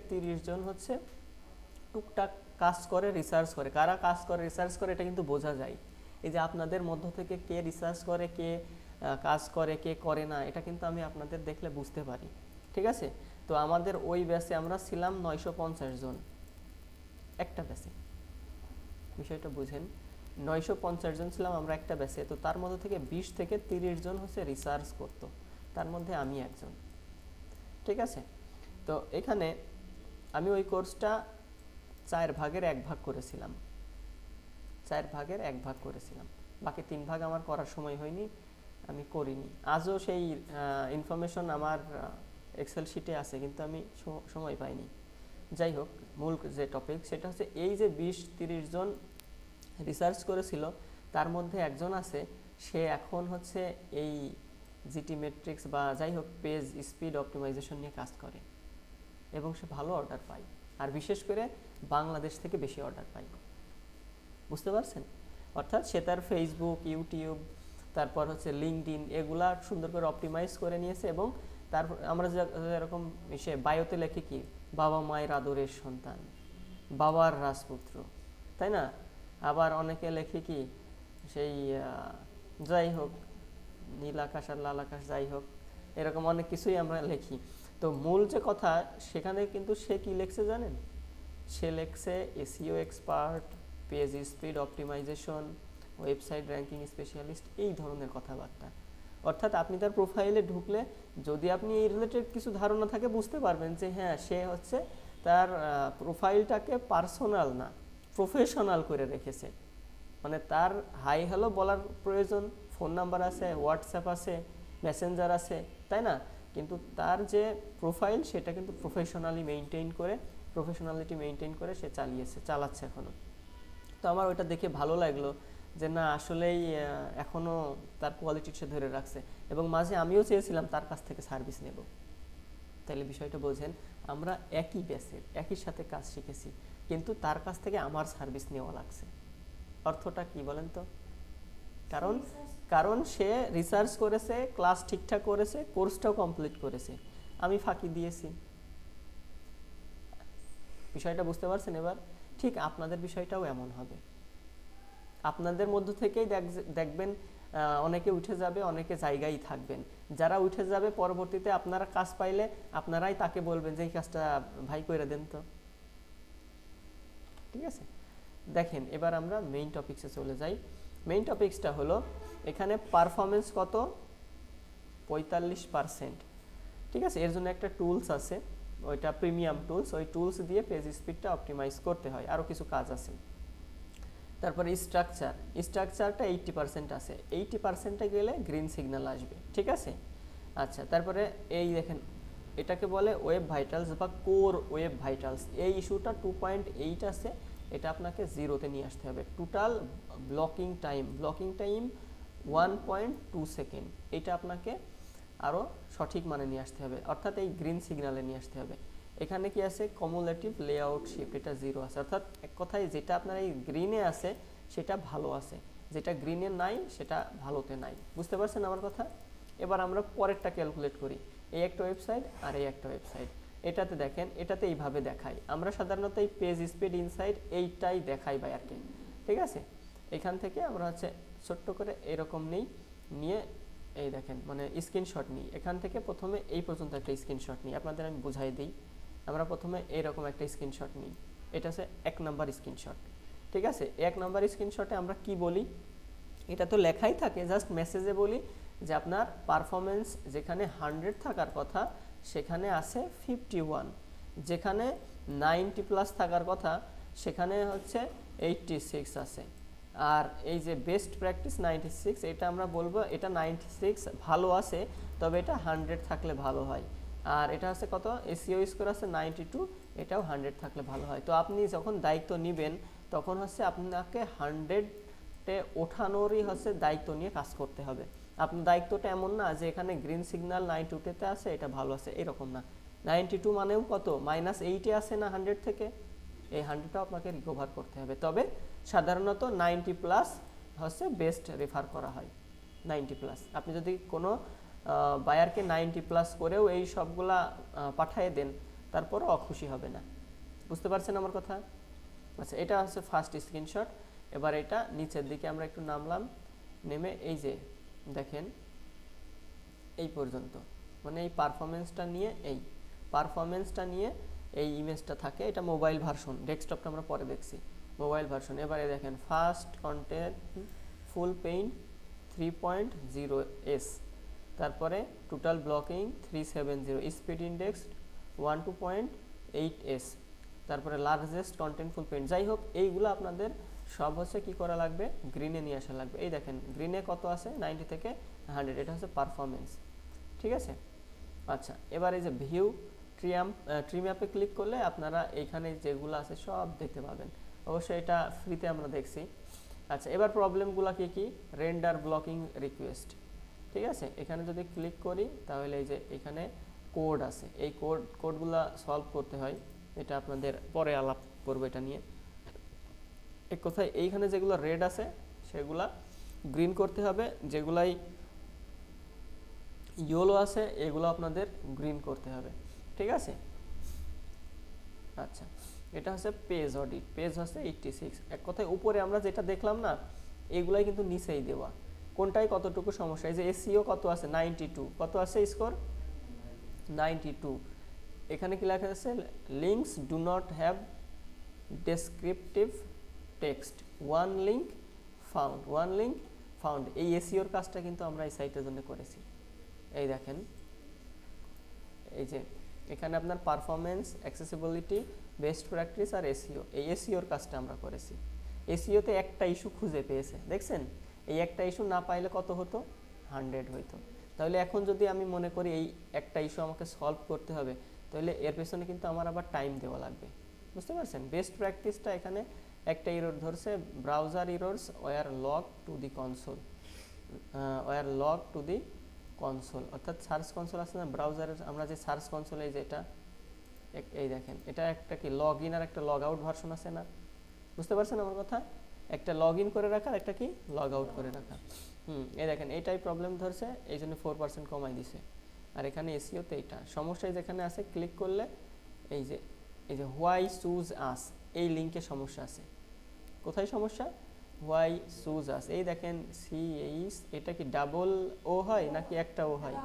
30 জন হচ্ছে টুকটাক কাজ করে, রিসার্চ করে। কারা কাজ করে, রিসার্চ করে, এটা কিন্তু বোঝা যায়। এই যে আপনাদের মধ্য থেকে কে রিসার্চ করে, কে কাজ করে, কে করে না, এটা কিন্তু আমি আপনাদের দেখলে বুঝতে পারি, ঠিক আছে। তো আমাদের ওই ব্যাচে আমরা ছিলাম 950 জন, একটা ব্যাচে, বিষয়টা বুঝেন, 950 জন ছিলাম আমরা একটা ব্যাচে। তো তার মধ্যে থেকে 20 থেকে 30 জন হচ্ছে রিসার্চ করতো, তার মধ্যে আমি একজন, ঠিক আছে। তো এখানে আমি ওই কোর্সটা 4 ভাগের 1 ভাগ করেছিলাম, 4 ভাগের 1 ভাগ করেছিলাম, বাকি 3 ভাগ আমার করার সময় হয়নি, আমি করিনি। আজও সেই ইনফরমেশন আমার এক্সেল শিটে আছে, কিন্তু আমি সময় পাইনি। যাই হোক, মূল যে টপিক সেটা হচ্ছে এই যে 20-30 জন রিসার্চ করেছিল, তার মধ্যে একজন আছে, সে এখন হচ্ছে এই জিটি ম্যাট্রিক্স বা যাই হোক পেজ স্পিড অপটিমাইজেশন নিয়ে কাজ করে, এবং সে ভালো অর্ডার পায়, আর বিশেষ করে বাংলাদেশ থেকে বেশি অর্ডার পায়, বুঝতে পারছেন। অর্থাৎ সে তার ফেসবুক, ইউটিউব, তারপর হচ্ছে লিঙ্কডইন, এগুলা সুন্দর করে অপটিমাইজ করে নিয়েছে, এবং তারপর আমরা যেরকম সে বায়োতে লেখে কি, বাবা মায়ের আদরের সন্তান, বাবার রাজপুত্র, তাই না। আবার অনেকে লেখে কি, সেই যাই হোক, নীল আকাশ আর লাল আকাশ, যাই হোক, এরকম অনেক কিছুই আমরা লিখি। তো মূল যে কথা, সেখানে কিন্তু সে কি লিখছে জানেন, সে লিখছে SEO expert, page speed optimisation, website ranking specialist, এই ধরনের কথাবার্তা। অর্থাৎ আপনি তার প্রোফাইলে ঢুকলে যদি আপনি এই রিলেটেড কিছু ধারণা থাকে বুঝতে পারবেন যে হ্যাঁ সে হচ্ছে তার প্রোফাইলটাকে পার্সোনাল না প্রফেশনাল করে রেখেছে। মানে তার হাই হ্যালো বলার প্রয়োজন, ফোন নাম্বার আছে, হোয়াটসঅ্যাপ আছে, মেসেঞ্জার আছে, তাই না? কিন্তু তার যে প্রোফাইল সেটা কিন্তু প্রফেশনালিটি মেনটেন করে সে চালাচ্ছে এখনো। তো আমার ওইটা দেখে ভালো লাগলো যে না আসলেই এখনো তার কোয়ালিটি সে ধরে রাখছে, এবং মাঝে আমিও চেয়েছিলাম তার কাছ থেকে সার্ভিস নেব। তাহলে বিষয়টা বোঝেন, আমরা একই ব্যাচের, একই সাথে কাজ শিখেছি, কিন্তু তার কাছ থেকে আমার সার্ভিস নেওয়া লাগছে। অর্থটা কি বলেন তো? কারণ সে রিসার্চ করেছে, ক্লাস ঠিকঠাক করেছে, কোর্সটাও কমপ্লিট করেছে, আমি ফাঁকি দিয়েছি। বিষয়টা বুঝতে পারছেন এবার? ঠিক আপনাদের বিষয়টাও এমন হবে। আপনাদের মধ্য থেকেই দেখবেন অনেকে উঠে যাবে, অনেকে জায়গায় থাকবেন। যারা উঠে যাবে পরবর্তীতে আপনারা কাজ পাইলে আপনারাই তাকে বলবেন যে এই কাজটা ভাই কইরা দেন তো। ঠিক আছে, দেখেন এবার আমরা মেইন টপিকসে চলে যাই। মেইন টপিকসটা হলো এখানে পারফরমেন্স কত, 45%। ঠিক আছে, এর জন্য একটা টুলস আছে, ওইটা প্রিমিয়াম টুলস, ওই টুলস দিয়ে পেজ স্পিডটা অপটিমাইজ করতে হয়, আরও কিছু কাজ আছে। তারপরে স্ট্রাকচারটা 80% আছে, 80%-এ গেলে গ্রিন সিগন্যাল আসবে। ঠিক আছে, আচ্ছা তারপরে এই দেখেন এটাকে বলে ওয়েব ভাইটালস বা কোর ওয়েব ভাইটালস। এই ইস্যুটা 2.8 আছে, এটা আপনাকে 0-তে নিয়ে আসতে হবে। টোটাল ব্লকিং টাইম 1.2 সেকেন্ড, এটা আপনাকে আরও সঠিক মানে নিয়ে আসতে হবে, অর্থাৎ এই গ্রিন সিগন্যালে নিয়ে আসতে হবে। এখানে কি আছে, কমুলেটিভ লেআউট শিফট, এটা 0 আছে, অর্থাৎ এক কথায় যেটা আপনার এই গ্রিনে আছে সেটা ভালো আছে, যেটা গ্রিনে নাই সেটা ভালোতে নাই। বুঝতে পারছেন আমার কথা? এবার আমরা পরেরটা ক্যালকুলেট করি। এই একটা ওয়েবসাইট আর এই একটা ওয়েবসাইট, এটাতে দেখেন, এটাতে এইভাবে দেখাই আমরা সাধারণত, এই পেজ স্পিড ইনসাইট এইটাই দেখাই বায়ারকে। ঠিক আছে, এখান থেকে আমরা হচ্ছে ছোট্ট করে এরকম নিয়ে এই দেখেন মানে স্ক্রিনশট নিই। এখান থেকে প্রথমে এই পর্যন্ত একটা স্ক্রিনশট নিই, আপনাদের আমি বুঝাই দিই। আমরা প্রথমে এইরকম একটা স্ক্রিনশট নিই, এটা হচ্ছে 1 নাম্বার স্ক্রিনশট। ঠিক আছে, 1 নাম্বার স্ক্রিনশটে আমরা কি বলি, এটা তো লেখাই থাকে, জাস্ট মেসেজে বলি যে আপনার পারফরমেন্স যেখানে 100 থাকার কথা সেখানে আছে 51, যেখানে 90+ থাকার কথা সেখানে হচ্ছে 86 আছে। আর এই যে বেস্ট প্র্যাকটিস 96, এটা আমরা বলবো এটা 96 ভালো আছে, তবে এটা 100 থাকলে ভালো হয়। আর এটা হচ্ছে কত, এসইও স্কোর আছে 92, এটাও 100 থাকলে ভালো হয়। তো আপনি যখন দায়িত্ব নেবেন তখন হচ্ছে আপনাকে 100-এ ওঠানোরই হচ্ছে দায়িত্ব নিয়ে কাজ করতে হবে। আপনার দায়িত্বটা এমন না যে এখানে গ্রিন সিগন্যাল 92-তে আছে এটা ভালো আছে, এরকম না। 92 মানেও কত, -8-এ আছে না 100 থেকে, এই 100টাও আপনাকে রিকভার করতে হবে। তবে সাধারণত 90+ হচ্ছে বেস্ট রেফার করা হয়। 90+, আপনি যদি কোনো বায়ারকে 90+ করেও এই সবগুলা পাঠিয়ে দেন তারপরও অখুশি হবে না। বুঝতে পারছেন আমার কথা? আচ্ছা, এটা হচ্ছে ফার্স্ট স্ক্রিনশট। এবার এটা নিচের দিকে আমরা একটু নামলাম, নেমে এই যে দেখেন এই পর্যন্ত, মানে এই পারফরমেন্সটা নিয়ে এই ইমেজটা থাকে। এটা মোবাইল ভার্সন, ডেস্কটপটা আমরা পরে দেখছি, মোবাইল ভার্সন। এবারে দেখেন ফার্স্ট কন্টেন্ট ফুল পেইন্ট 3.0s, তারপরে total blocking 370, speed index 12.8s, তারপরে লার্জেস্ট কন্টেন্ট ফুল পেইন্ট। যাই হোক, এইগুলো আপনাদের সব হচ্ছে কি করা লাগবে, গ্রিনে নিয়ে আসা লাগবে। এই দেখেন গ্রিনে কত আছে, 90 থেকে 100, এটা হচ্ছে পারফরমেন্স। ঠিক আছে, আচ্ছা এবার এই যে ভিউ ট্রি ম্যাপে ক্লিক করলে আপনারা এইখানে যেগুলো আছে সব দেখতে পাবেন। অবশ্যই এটা ফ্রিতে আমরা দেখছি। আচ্ছা, এবার প্রবলেমগুলো কি, রেন্ডার ব্লকিং রিকোয়েস্ট। ঠিক আছে, এখানে যদি ক্লিক করি তাহলে এই যে এখানে কোড আছে, এই কোডগুলো সলভ করতে হয়, এটা আপনাদের পরে আলাপ করবো এটা নিয়ে। এক কথায় এইখানে যেগুলো রেড আছে সেগুলা গ্রিন করতে হবে, যেগুলাই ইয়েলো আছে এগুলো আপনাদের গ্রিন করতে হবে। ঠিক আছে, আচ্ছা এটা হচ্ছে পেজ অডিট, পেজ হচ্ছে 86। এক কথায় উপরে আমরা যেটা দেখলাম না, এগুলাই কিন্তু নিচেই দেওয়া, কোনটাই কতটুকু সমস্যা। এই যে এসইও কত আছে, 92, কত আছে স্কোর, 92। এখানে কি লেখা আছে, links do not have descriptive text, one link found, one link found. এই এসইওর কাজটা কিন্তু আমরা এই সাইটের জন্য করেছি। এই দেখেন, এই যে এখানে আপনার পারফরমেন্স, অ্যাক্সেসিবিলিটি, বেস্ট প্র্যাকটিস আর এসইও, এই এসইওর কাজটা আমরা করেছি। এসইওতে একটা ইস্যু খুঁজে পেয়েছে, দেখছেন? এই একটা ইস্যু না পাইলে কত হতো? 100 হইতো। তাহলে এখন যদি আমি মনে করি এই একটা ইস্যু আমাকে সলভ করতে হবে, তাহলে এর পেছনে কিন্তু আমার আবার টাইম দেওয়া লাগবে, বুঝতে পারছেন? বেস্ট প্র্যাকটিসটা এখানে একটা ইরর ধরছে, browser errors were log to the console, were log to the console, অর্থাৎ সার্চ কনসোল আছে না ব্রাউজারের, আমরা যে সার্চ কনসোলে যেটা, এই দেখেন এটা একটা কি লগ ইন আর একটা লগ আউট ভার্সন আছে না, বুঝতে পারছেন আমার কথা? একটা লগ ইন করে রাখা আর একটা কি লগ আউট করে রাখা। এই দেখেন এইটাই প্রবলেম ধরছে, এই জন্য 4% কমাই দিছে। আর এখানে এসইওতে এইটা সমস্যা, যেখানে আছে ক্লিক করলে এই যে হোয়াই চুজ আস, এই লিঙ্কে সমস্যা আছে। কোথায় সমস্যা? হোয়াই চুজ আস, এই দেখেন CH, এটা কি ডাবল ও হয় নাকি একটা ও হয়?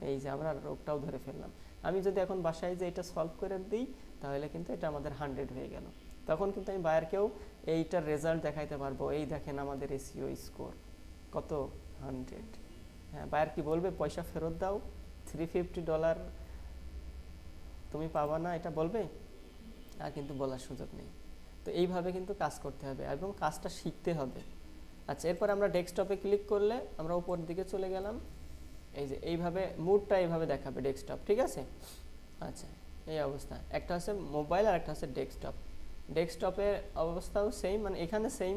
এই যে আমরা রোগটাও ধরে ফেললাম। আমি যদি এখন বাসায় যে এটা সলভ করে দিই, তাহলে কিন্তু এটা আমাদের 100 হয়ে গেল। তখন কিন্তু আমি বায়ারকেও এইটার রেজাল্ট দেখাইতে পারবো, এই দেখেন আমাদের এসইও স্কোর কত, 100। হ্যাঁ, বায়ার কি বলবে? পয়সা ফেরত দাও, $350 তুমি পাবা না, এটা বলবে? আর কিন্তু বলার সুযোগ নেই। তো এইভাবে কিন্তু কাজ করতে হবে এবং কাজটা শিখতে হবে। আচ্ছা, এরপর আমরা ডেস্কটপে ক্লিক করলে আমরা উপর দিকে চলে গেলাম, এই যে এইভাবে মুডটা এইভাবে দেখাবে ডেস্কটপ, ঠিক আছে? আচ্ছা, এই অবস্থা, একটা হচ্ছে মোবাইল আর একটা হচ্ছে ডেস্কটপ। ডেস্কটপের অবস্থাও সেম, মানে এখানে সেম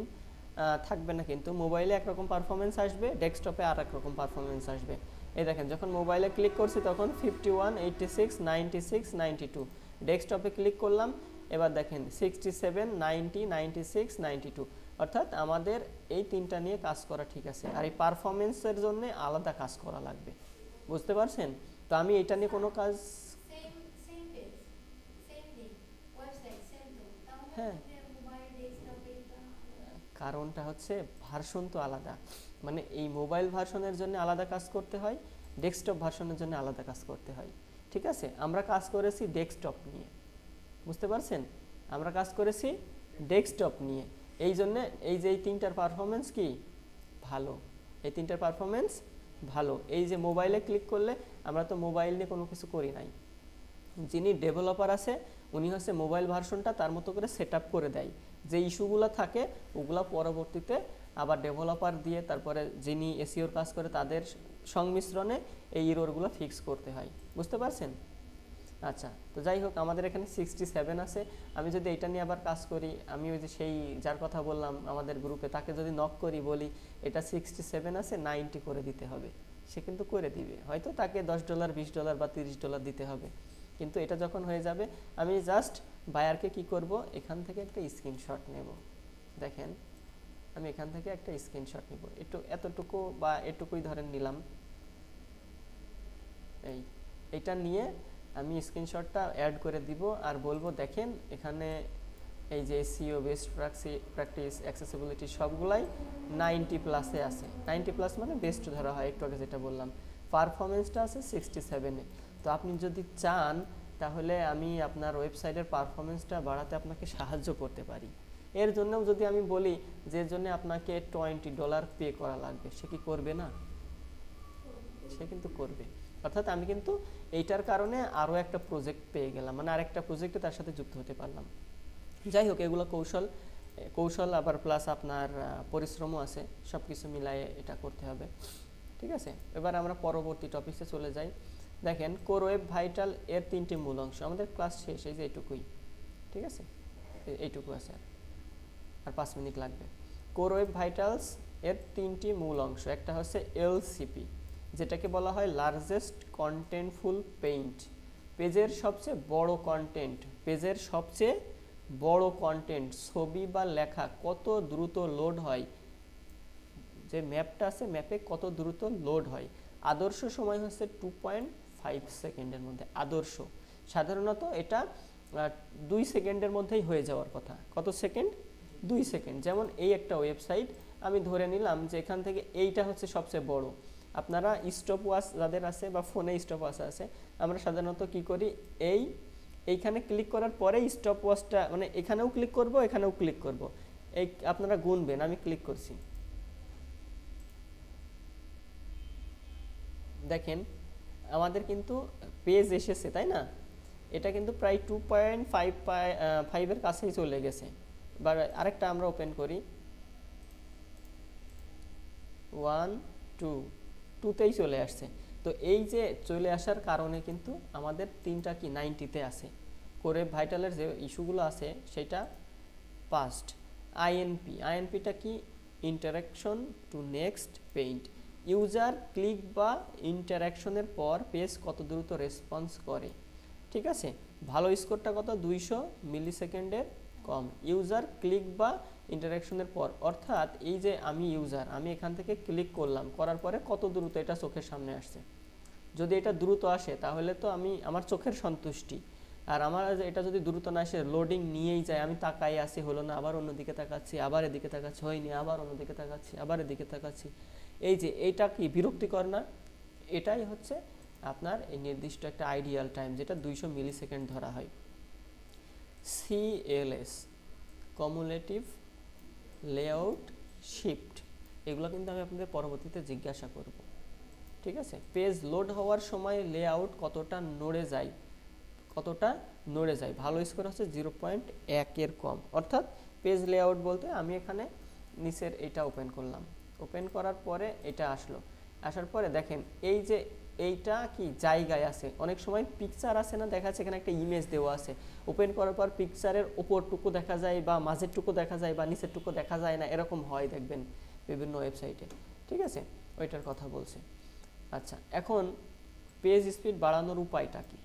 থাকবে না, কিন্তু মোবাইলে একরকম পারফরমেন্স আসবে, ডেস্কটপে আর একরকম পারফরমেন্স আসবে। এই দেখেন যখন মোবাইলে ক্লিক করছি তখন 51, 86, 96, 92, ডেস্কটপে ক্লিক করলাম এবার দেখেন 67, 90, 96, 92, অর্থাৎ আমাদের এই তিনটা নিয়ে কাজ করা ঠিক আছে। আর এই পারফরমেন্সের জন্য আলাদা কাজ করা লাগবে, বুঝতে পারছেন? তো আমি এটা নিয়ে কোনো কাজ, হ্যাঁ, কারণটা হচ্ছে ভার্সন তো আলাদা, মানে এই মোবাইল ভার্সনের জন্য আলাদা কাজ করতে হয়, ডেস্কটপ ভার্সনের জন্য আলাদা কাজ করতে হয়, ঠিক আছে? আমরা কাজ করেছি ডেস্কটপ নিয়ে, বুঝতে পারছেন? আমরা কাজ করেছি ডেস্কটপ নিয়ে, এই জন্য এই যে এই তিনটার পারফরমেন্স কি ভালো, এই তিনটার পারফরমেন্স ভালো। এই যে মোবাইলে ক্লিক করলে, আমরা তো মোবাইল নিয়ে কোনো কিছু করি নাই, যিনি ডেভেলপার আছে উনি হচ্ছে মোবাইল ভার্সনটা তার মতো করে সেট আপ করে দেয়, যে ইস্যুগুলো থাকে ওগুলো পরবর্তীতে আবার ডেভেলপার দিয়ে, তারপরে যিনি এসইওর কাজ করে তাদের সংমিশ্রণে এই ইররগুলো ফিক্স করতে হয়, বুঝতে পারছেন? আচ্ছা, তো যাই হোক, আমাদের এখানে 67 আছে। আমি যদি এটা নিয়ে আবার কাজ করি, আমি ওই যে সেই যার কথা বললাম আমাদের গ্রুপে, তাকে যদি নক করি, বলি এটা 67 আছে, 90 করে দিতে হবে, সে কিন্তু করে দিবে। হয়তো তাকে $10, $20 বা $30 দিতে হবে, কিন্তু এটা যখন হয়ে যাবে, আমি জাস্ট বায়ারকে কি করব, এখান থেকে একটা স্ক্রিনশট নেব। দেখেন আমি এখান থেকে একটা স্ক্রিনশট নেব, একটু এতটুকু বা এটুকুই ধরেন নিলাম, এইটা নিয়ে আমি স্ক্রিনশটটা অ্যাড করে দিব আর বলবো দেখেন এখানে এই যে এসইও, বেস্ট প্র্যাকটিস, অ্যাক্সেসিবিলিটি সবগুলাই 90+ আছে। 90+ মানে বেস্ট ধরা হয়, একটু আগে যেটা বললাম। পারফরমেন্সটা আছে 67-এ। তো আপনি যদি চান তাহলে আমি আপনার ওয়েবসাইটের পারফরমেন্সটা বাড়াতে আপনাকে সাহায্য করতে পারি। এর জন্যও যদি আমি বলি যে এর জন্য আপনাকে $20 পে করা লাগবে, সে কি করবে না? সে কিন্তু করবে। অর্থাৎ আমি কিন্তু এইটার কারণে আরও একটা প্রজেক্ট পেয়ে গেলাম, মানে আরেকটা প্রজেক্টে তার সাথে যুক্ত হতে পারলাম। যাই হোক, এগুলো কৌশল আবার প্লাস আপনার পরিশ্রমও আছে, সব কিছু মিলায়ে এটা করতে হবে, ঠিক আছে? এবার আমরা পরবর্তী টপিকে চলে যাই। দেখেন কোর ওয়েব ভাইটাল এর 3টি মূল অংশ, আমাদের ক্লাস শেষ, এই যে এইটুকুই, ঠিক আছে? এইটুকু আছে, আর 5 মিনিট লাগবে। কোর ওয়েব ভাইটালস এর 3টি মূল অংশ, একটা হচ্ছে এলসিপি, যেটাকে বলা হয় লার্জেস্ট কন্টেন্টফুল পেইন্ট, পেজের সবচেয়ে বড় কন্টেন্ট, পেজের সবচেয়ে বড় কন্টেন্ট, ছবি বা লেখা কত দ্রুত লোড হয়, যে ম্যাপটা আছে ম্যাপে কত দ্রুত লোড হয়। আদর্শ সময় হচ্ছে 2.5 সেকেন্ডের মধ্যে, আদর্শ। সাধারণত এটা 2 সেকেন্ডের মধ্যেই হয়ে যাওয়ার কথা। কত সেকেন্ড? 2 সেকেন্ড। যেমন এই একটা ওয়েবসাইট, আমি ধরে নিলাম যে এখান থেকে এইটা হচ্ছে সবচেয়ে বড়। আপনারা স্টপ ওয়াচ যাদের আছে বা ফোনে স্টপ ওয়াচ আছে, আমরা সাধারণত কি করি, এইখানে ক্লিক করার পরে স্টপ ওয়াচটা, মানে এখানেও ক্লিক করব, এখানেও ক্লিক করব, এই আপনারা গুনবেন, আমি ক্লিক করছি, দেখেন আমাদের কিন্তু পেজ এসেছে, তাই না? এটা কিন্তু প্রায় 2.5 এর কাছেই চলে গেছে। এবার আরেকটা আমরা ওপেন করি, 1 2 2তেই চলে আসছে। তো এই যে চলে আসার কারণে কিন্তু আমাদের তিনটা কি 90-তে আছে। করে ভাইটালের যে ইস্যুগুলো আছে সেটা পাস্ট। আইএনপিটা কি? Interaction to next paint. User click বা ইন্টারাকশনের পর পেজ কত দ্রুত রেসপন্স করে, ঠিক আছে? ভালো স্কোরটা কত? 200 মিলিসেকেন্ডের কম। ইউজার ক্লিক বা ইন্টারাকশনের পর, অর্থাৎ এই যে আমি ইউজার, আমি এখান থেকে ক্লিক করলাম, করার পরে কত দ্রুত এটা চোখের সামনে আসছে। যদি এটা দ্রুত আসে তাহলে তো আমি আমার চোখের সন্তুষ্টি। আর আমার এটা যদি দ্রুত না আসে, লোডিং নিয়েই যায়, আমি তাকাই আসি, হলো না, আবার অন্যদিকে তাকাচ্ছি, আবার এদিকে তাকাচ্ছি, হয়নি, আবার অন্যদিকে তাকাচ্ছি, আবার এদিকে তাকাচ্ছি। এই যে এইটা কি বিরক্তিকর না? এটাই হচ্ছে আপনার এই নির্দিষ্ট একটা আইডিয়াল টাইম, যেটা 200 মিলিসেকেন্ড ধরা হয়। সিএলএস, কমুলেটিভ লেআউট শিফট, এগুলো কিন্তু আমি আপনাদের পরবর্তীতে জিজ্ঞাসা করব, ঠিক আছে? পেজ লোড হওয়ার সময় লেআউট কতটা নড়ে যায়, ভালো স্কোর হচ্ছে 0.1 কম। অর্থাৎ পেজ লেআউট বলতে আমি এখানে নিচের এটা ওপেন করলাম, ওপেন করার পরে এটা আসলো, আসার পরে দেখেন এই যে এইটা কি জায়গায় আছে, অনেক সময় পিকচার আছে না, দেখা যাচ্ছে এখানে একটা ইমেজ দেওয়া আছে, ওপেন করার পর পিকচারের ওপরটুকু দেখা যায় বা মাঝেরটুকু দেখা যায় বা নিচেরটুকু দেখা যায় না, এরকম হয় দেখবেন বিভিন্ন ওয়েবসাইটে, ঠিক আছে? ওইটার কথা বলছে। আচ্ছা, এখন পেজ স্পিড বাড়ানোর উপায়টা কি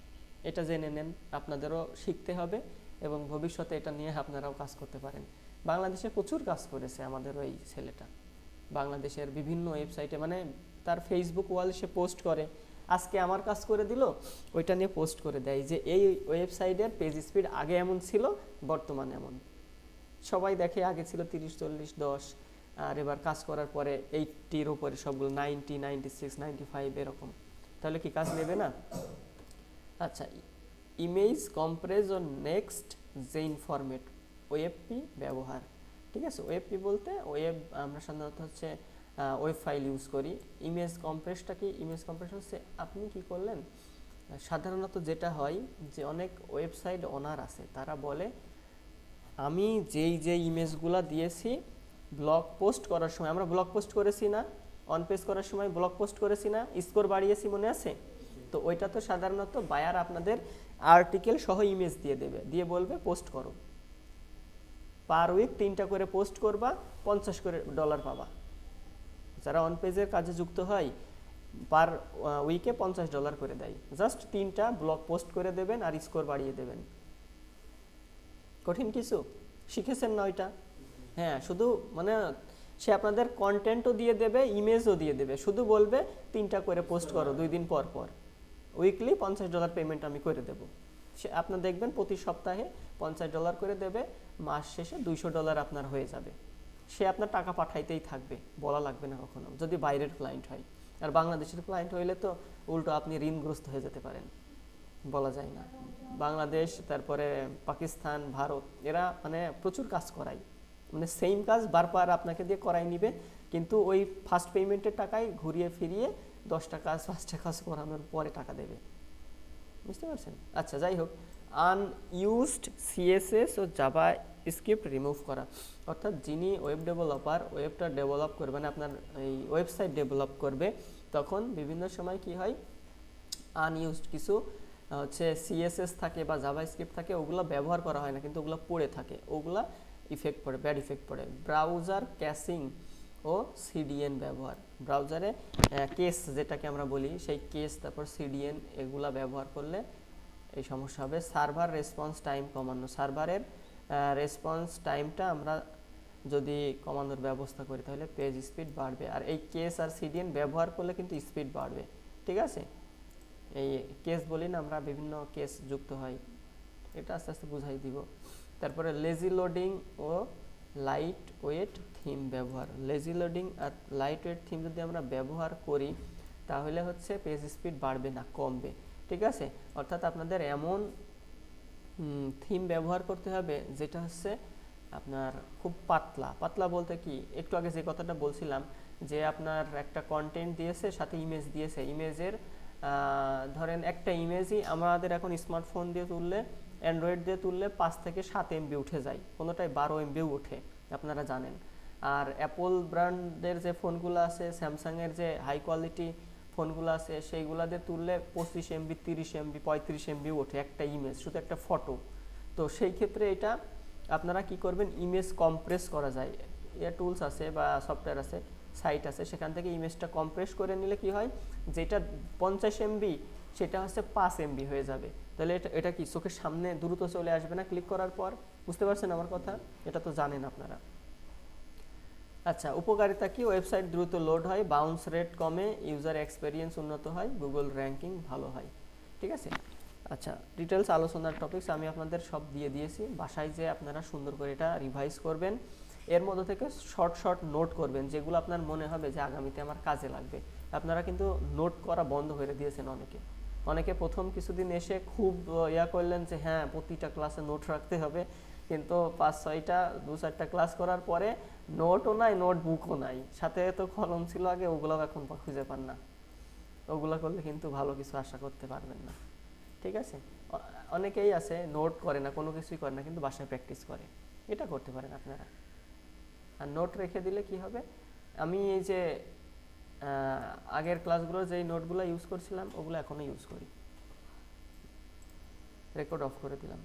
এটা জেনে নেন, আপনাদেরও শিখতে হবে এবং ভবিষ্যতে এটা নিয়ে আপনারাও কাজ করতে পারেন। বাংলাদেশে প্রচুর কাজ করেছে আমাদের ওই ছেলেটা, বাংলাদেশের বিভিন্ন ওয়েবসাইটে, মানে তার ফেসবুক ওয়াল সে পোস্ট করে, আজকে আমার কাজ করে দিল, ওইটা নিয়ে পোস্ট করে দেয় যে এই ওয়েবসাইটের পেজ স্পিড আগে এমন ছিল, বর্তমানে এমন। সবাই দেখে আগে ছিল 30 40 10, আর এবার কাজ করার পরে 80-র উপরে সবগুলো 90 96 95 এরকম। তাহলে কি কাজ নেবে না? আচ্ছা, ইমেজ কম্প্রেস ও নেক্সট জেইন ফরম্যাট, ওএফপি ব্যবহার, ঠিক আছে? ওএফপি বলতে ওয়েব, আমরা সাধারণত হচ্ছে ওয়েব ফাইল ইউজ করি। ইমেজ কম্প্রেসটা কি? ইমেজ কম্প্রেস হচ্ছে আপনি কি করলেন, সাধারণত যেটা হয় যে অনেক ওয়েবসাইট ওনার আছে, তারা বলে আমি যেই ইমেজগুলো দিয়েছি ব্লগ পোস্ট করার সময়, আমরা ব্লগ পোস্ট করেছি না, অন পেজ করার সময় ব্লগ পোস্ট করেছি না, স্কোর বাড়িয়েছি, মনে আছে? তো ওইটা তো সাধারণত বায়ার আপনাদের আর্টিকেল সহ ইমেজ দিয়ে দেবে, দিয়ে বলবে পোস্ট করো, পার উইক 3টা করে পোস্ট করবা, $50 পাবা। যারা অন পেজের কাজে যুক্ত হয় পার উইকে $50 করে দেয়, জাস্ট 3টা ব্লগ পোস্ট করে দেবেন আর স্কোর বাড়িয়ে দেবেন। কঠিন কিছু শিখেছেন না ওইটা? হ্যাঁ, শুধু মানে সে আপনাদের কন্টেন্টও দিয়ে দেবে, ইমেজও দিয়ে দেবে, শুধু বলবে 3টা করে পোস্ট করো 2 দিন পর পর, উইকলি $50 পেমেন্ট আমি করে দেব। সে আপনার দেখবেন প্রতি সপ্তাহে $50 করে দেবে, মাস শেষে $200 আপনার হয়ে যাবে। সে আপনার টাকা পাঠাইতেই থাকবে, বলা লাগবে না কখনো, যদি বাইরের ক্লায়েন্ট হয়। আর বাংলাদেশের ক্লায়েন্ট হইলে তো উল্টো আপনি ঋণগ্রস্ত হয়ে যেতে পারেন, বলা যায় না। বাংলাদেশ, তারপরে পাকিস্তান, ভারত, এরা মানে প্রচুর কাজ করায়, মানে সেম কাজ বারবার আপনাকে দিয়ে করাই নিবে, কিন্তু ওই ফার্স্ট পেমেন্টের টাকায় ঘুরিয়ে ফিরিয়ে 10টা কাজ 5টা কাজ করানোর পরে টাকা দেবে, বুঝতে পারছেন? আচ্ছা, যাই হোক, আনইউজড সিএসএস ও জাভা স্ক্রিপ্ট রিমুভ করা, অর্থাৎ যিনি ওয়েব ডেভেলপার ওয়েবটা ডেভেলপ করবে, মানে আপনার এই ওয়েবসাইট ডেভেলপ করবে, তখন বিভিন্ন সময় কি হয়, আনইউজড কিছু হচ্ছে সিএসএস থাকে বা জাভা স্ক্রিপ্ট থাকে, ওগুলো ব্যবহার করা হয় না, কিন্তু ওগুলো পড়ে থাকে, ওগুলা ইফেক্ট পড়ে, ব্যাড ইফেক্ট পড়ে। ব্রাউজার ক্যাশিং ও সিডিএন ব্যবহার, ব্রাউজারে কেস যেটাকে আমরা বলি, সেই কেস, তারপর সিডিএন, এগুলা ব্যবহার করলে এই সমস্যা হবে। সার্ভার রেসপন্স টাইম কমানো, সার্ভারের রেসপন্স টাইমটা আমরা যদি কমানোর ব্যবস্থা করি তাহলে পেজ স্পিড বাড়বে, আর এই কেস আর সিডিএন ব্যবহার করলে কিন্তু স্পিড বাড়বে, ঠিক আছে? এই কেস বলি না আমরা, বিভিন্ন কেস যুক্ত হয়, এটা আস্তে আস্তে বুঝাই দিব। তারপরে লেজি লোডিং ও লাইট ওয়েট থিম ব্যবহার, লেজি লোডিং আর লাইট ওয়েট থিম যদি আমরা ব্যবহার করি তাহলে হচ্ছে পেজ স্পিড বাড়বে না, কমবে, ঠিক আছে? অর্থাৎ আপনাদের এমন থিম ব্যবহার করতে হবে যেটা হচ্ছে আপনার খুব পাতলা পাতলা বলতে কি, একটু আগে যে কথাটা বলছিলাম যে আপনার একটা কন্টেন্ট দিয়েছে সাথে ইমেজ দিয়েছে, ইমেজের ধরেন একটা ইমেজই আমাদের এখন স্মার্টফোন দিয়ে তুললে, অ্যান্ড্রয়েড দিয়ে তুললে 5 থেকে 7 MB উঠে যায়, কোনোটায় 12 MBও ওঠে, আপনারা জানেন। আর অ্যাপল ব্র্যান্ডের যে ফোনগুলো আছে, স্যামসাংয়ের যে হাই কোয়ালিটি ফোনগুলো আছে, সেইগুলাতে তুললে 25 MB, 30 MB, 35 MBও ওঠে একটা ইমেজ, শুধু একটা ফটো। তো সেই ক্ষেত্রে এটা আপনারা কি করবেন, ইমেজ কম্প্রেস করা যায়, টুলস আছে বা সফটওয়্যার আছে, সাইট আছে, সেখান থেকে ইমেজটা কম্প্রেস করে নিলে কি হয়, যেটা 50 MB সেটা হচ্ছে 5 MB হয়ে যাবে। তাহলে এটা এটা কি চোখের সামনে দ্রুত চলে আসবে না ক্লিক করার পর? বুঝতে পারছেন আমার কথা? এটা তো জানেন আপনারা। আচ্ছা, উপকারিতা কি? ওয়েবসাইট দ্রুত লোড হয়, বাউন্স রেট কমে, ইউজার এক্সপেরিয়েন্স উন্নত হয়, গুগল র্যাঙ্কিং ভালো হয়। ঠিক আছে। আচ্ছা, ডিটেলস আলোচনার টপিকস আমি আপনাদের সব দিয়ে দিয়েছি, বাসায় যে আপনারা সুন্দর করে এটা রিভাইজ করবেন। এর মধ্যে থেকে শর্ট শর্ট নোট করবেন, যেগুলো আপনার মনে হবে যে আগামীতে আমার কাজে লাগবে। আপনারা কিন্তু নোট করা বন্ধ করে দিয়েছেন অনেকে। অনেকে প্রথম কিছুদিন এসে খুব ইয়া করলেন যে হ্যাঁ প্রতিটা ক্লাসে নোট রাখতে হবে, কিন্তু 5-6টা 2-4টা ক্লাস করার পরে নোটও নাই, নোটবুকও নাই, সাথে তো কলম ছিল আগে, ওগুলো এখন খুঁজে পান না। ওগুলো করলে কিন্তু ভালো কিছু আশা করতে পারবেন না। ঠিক আছে। অনেকেই আছে নোট করে না, কোনো কিছুই করে না, কিন্তু বাসায় প্র্যাকটিস করে, এটা করতে পারেন আপনারা। আর নোট রেখে দিলে কি হবে, আমি এই যে আগের ক্লাসগুলো যেই নোটগুলো ইউজ করছিলাম ওগুলো এখনো ইউজ করি। রেকর্ড অফ করে দিলাম।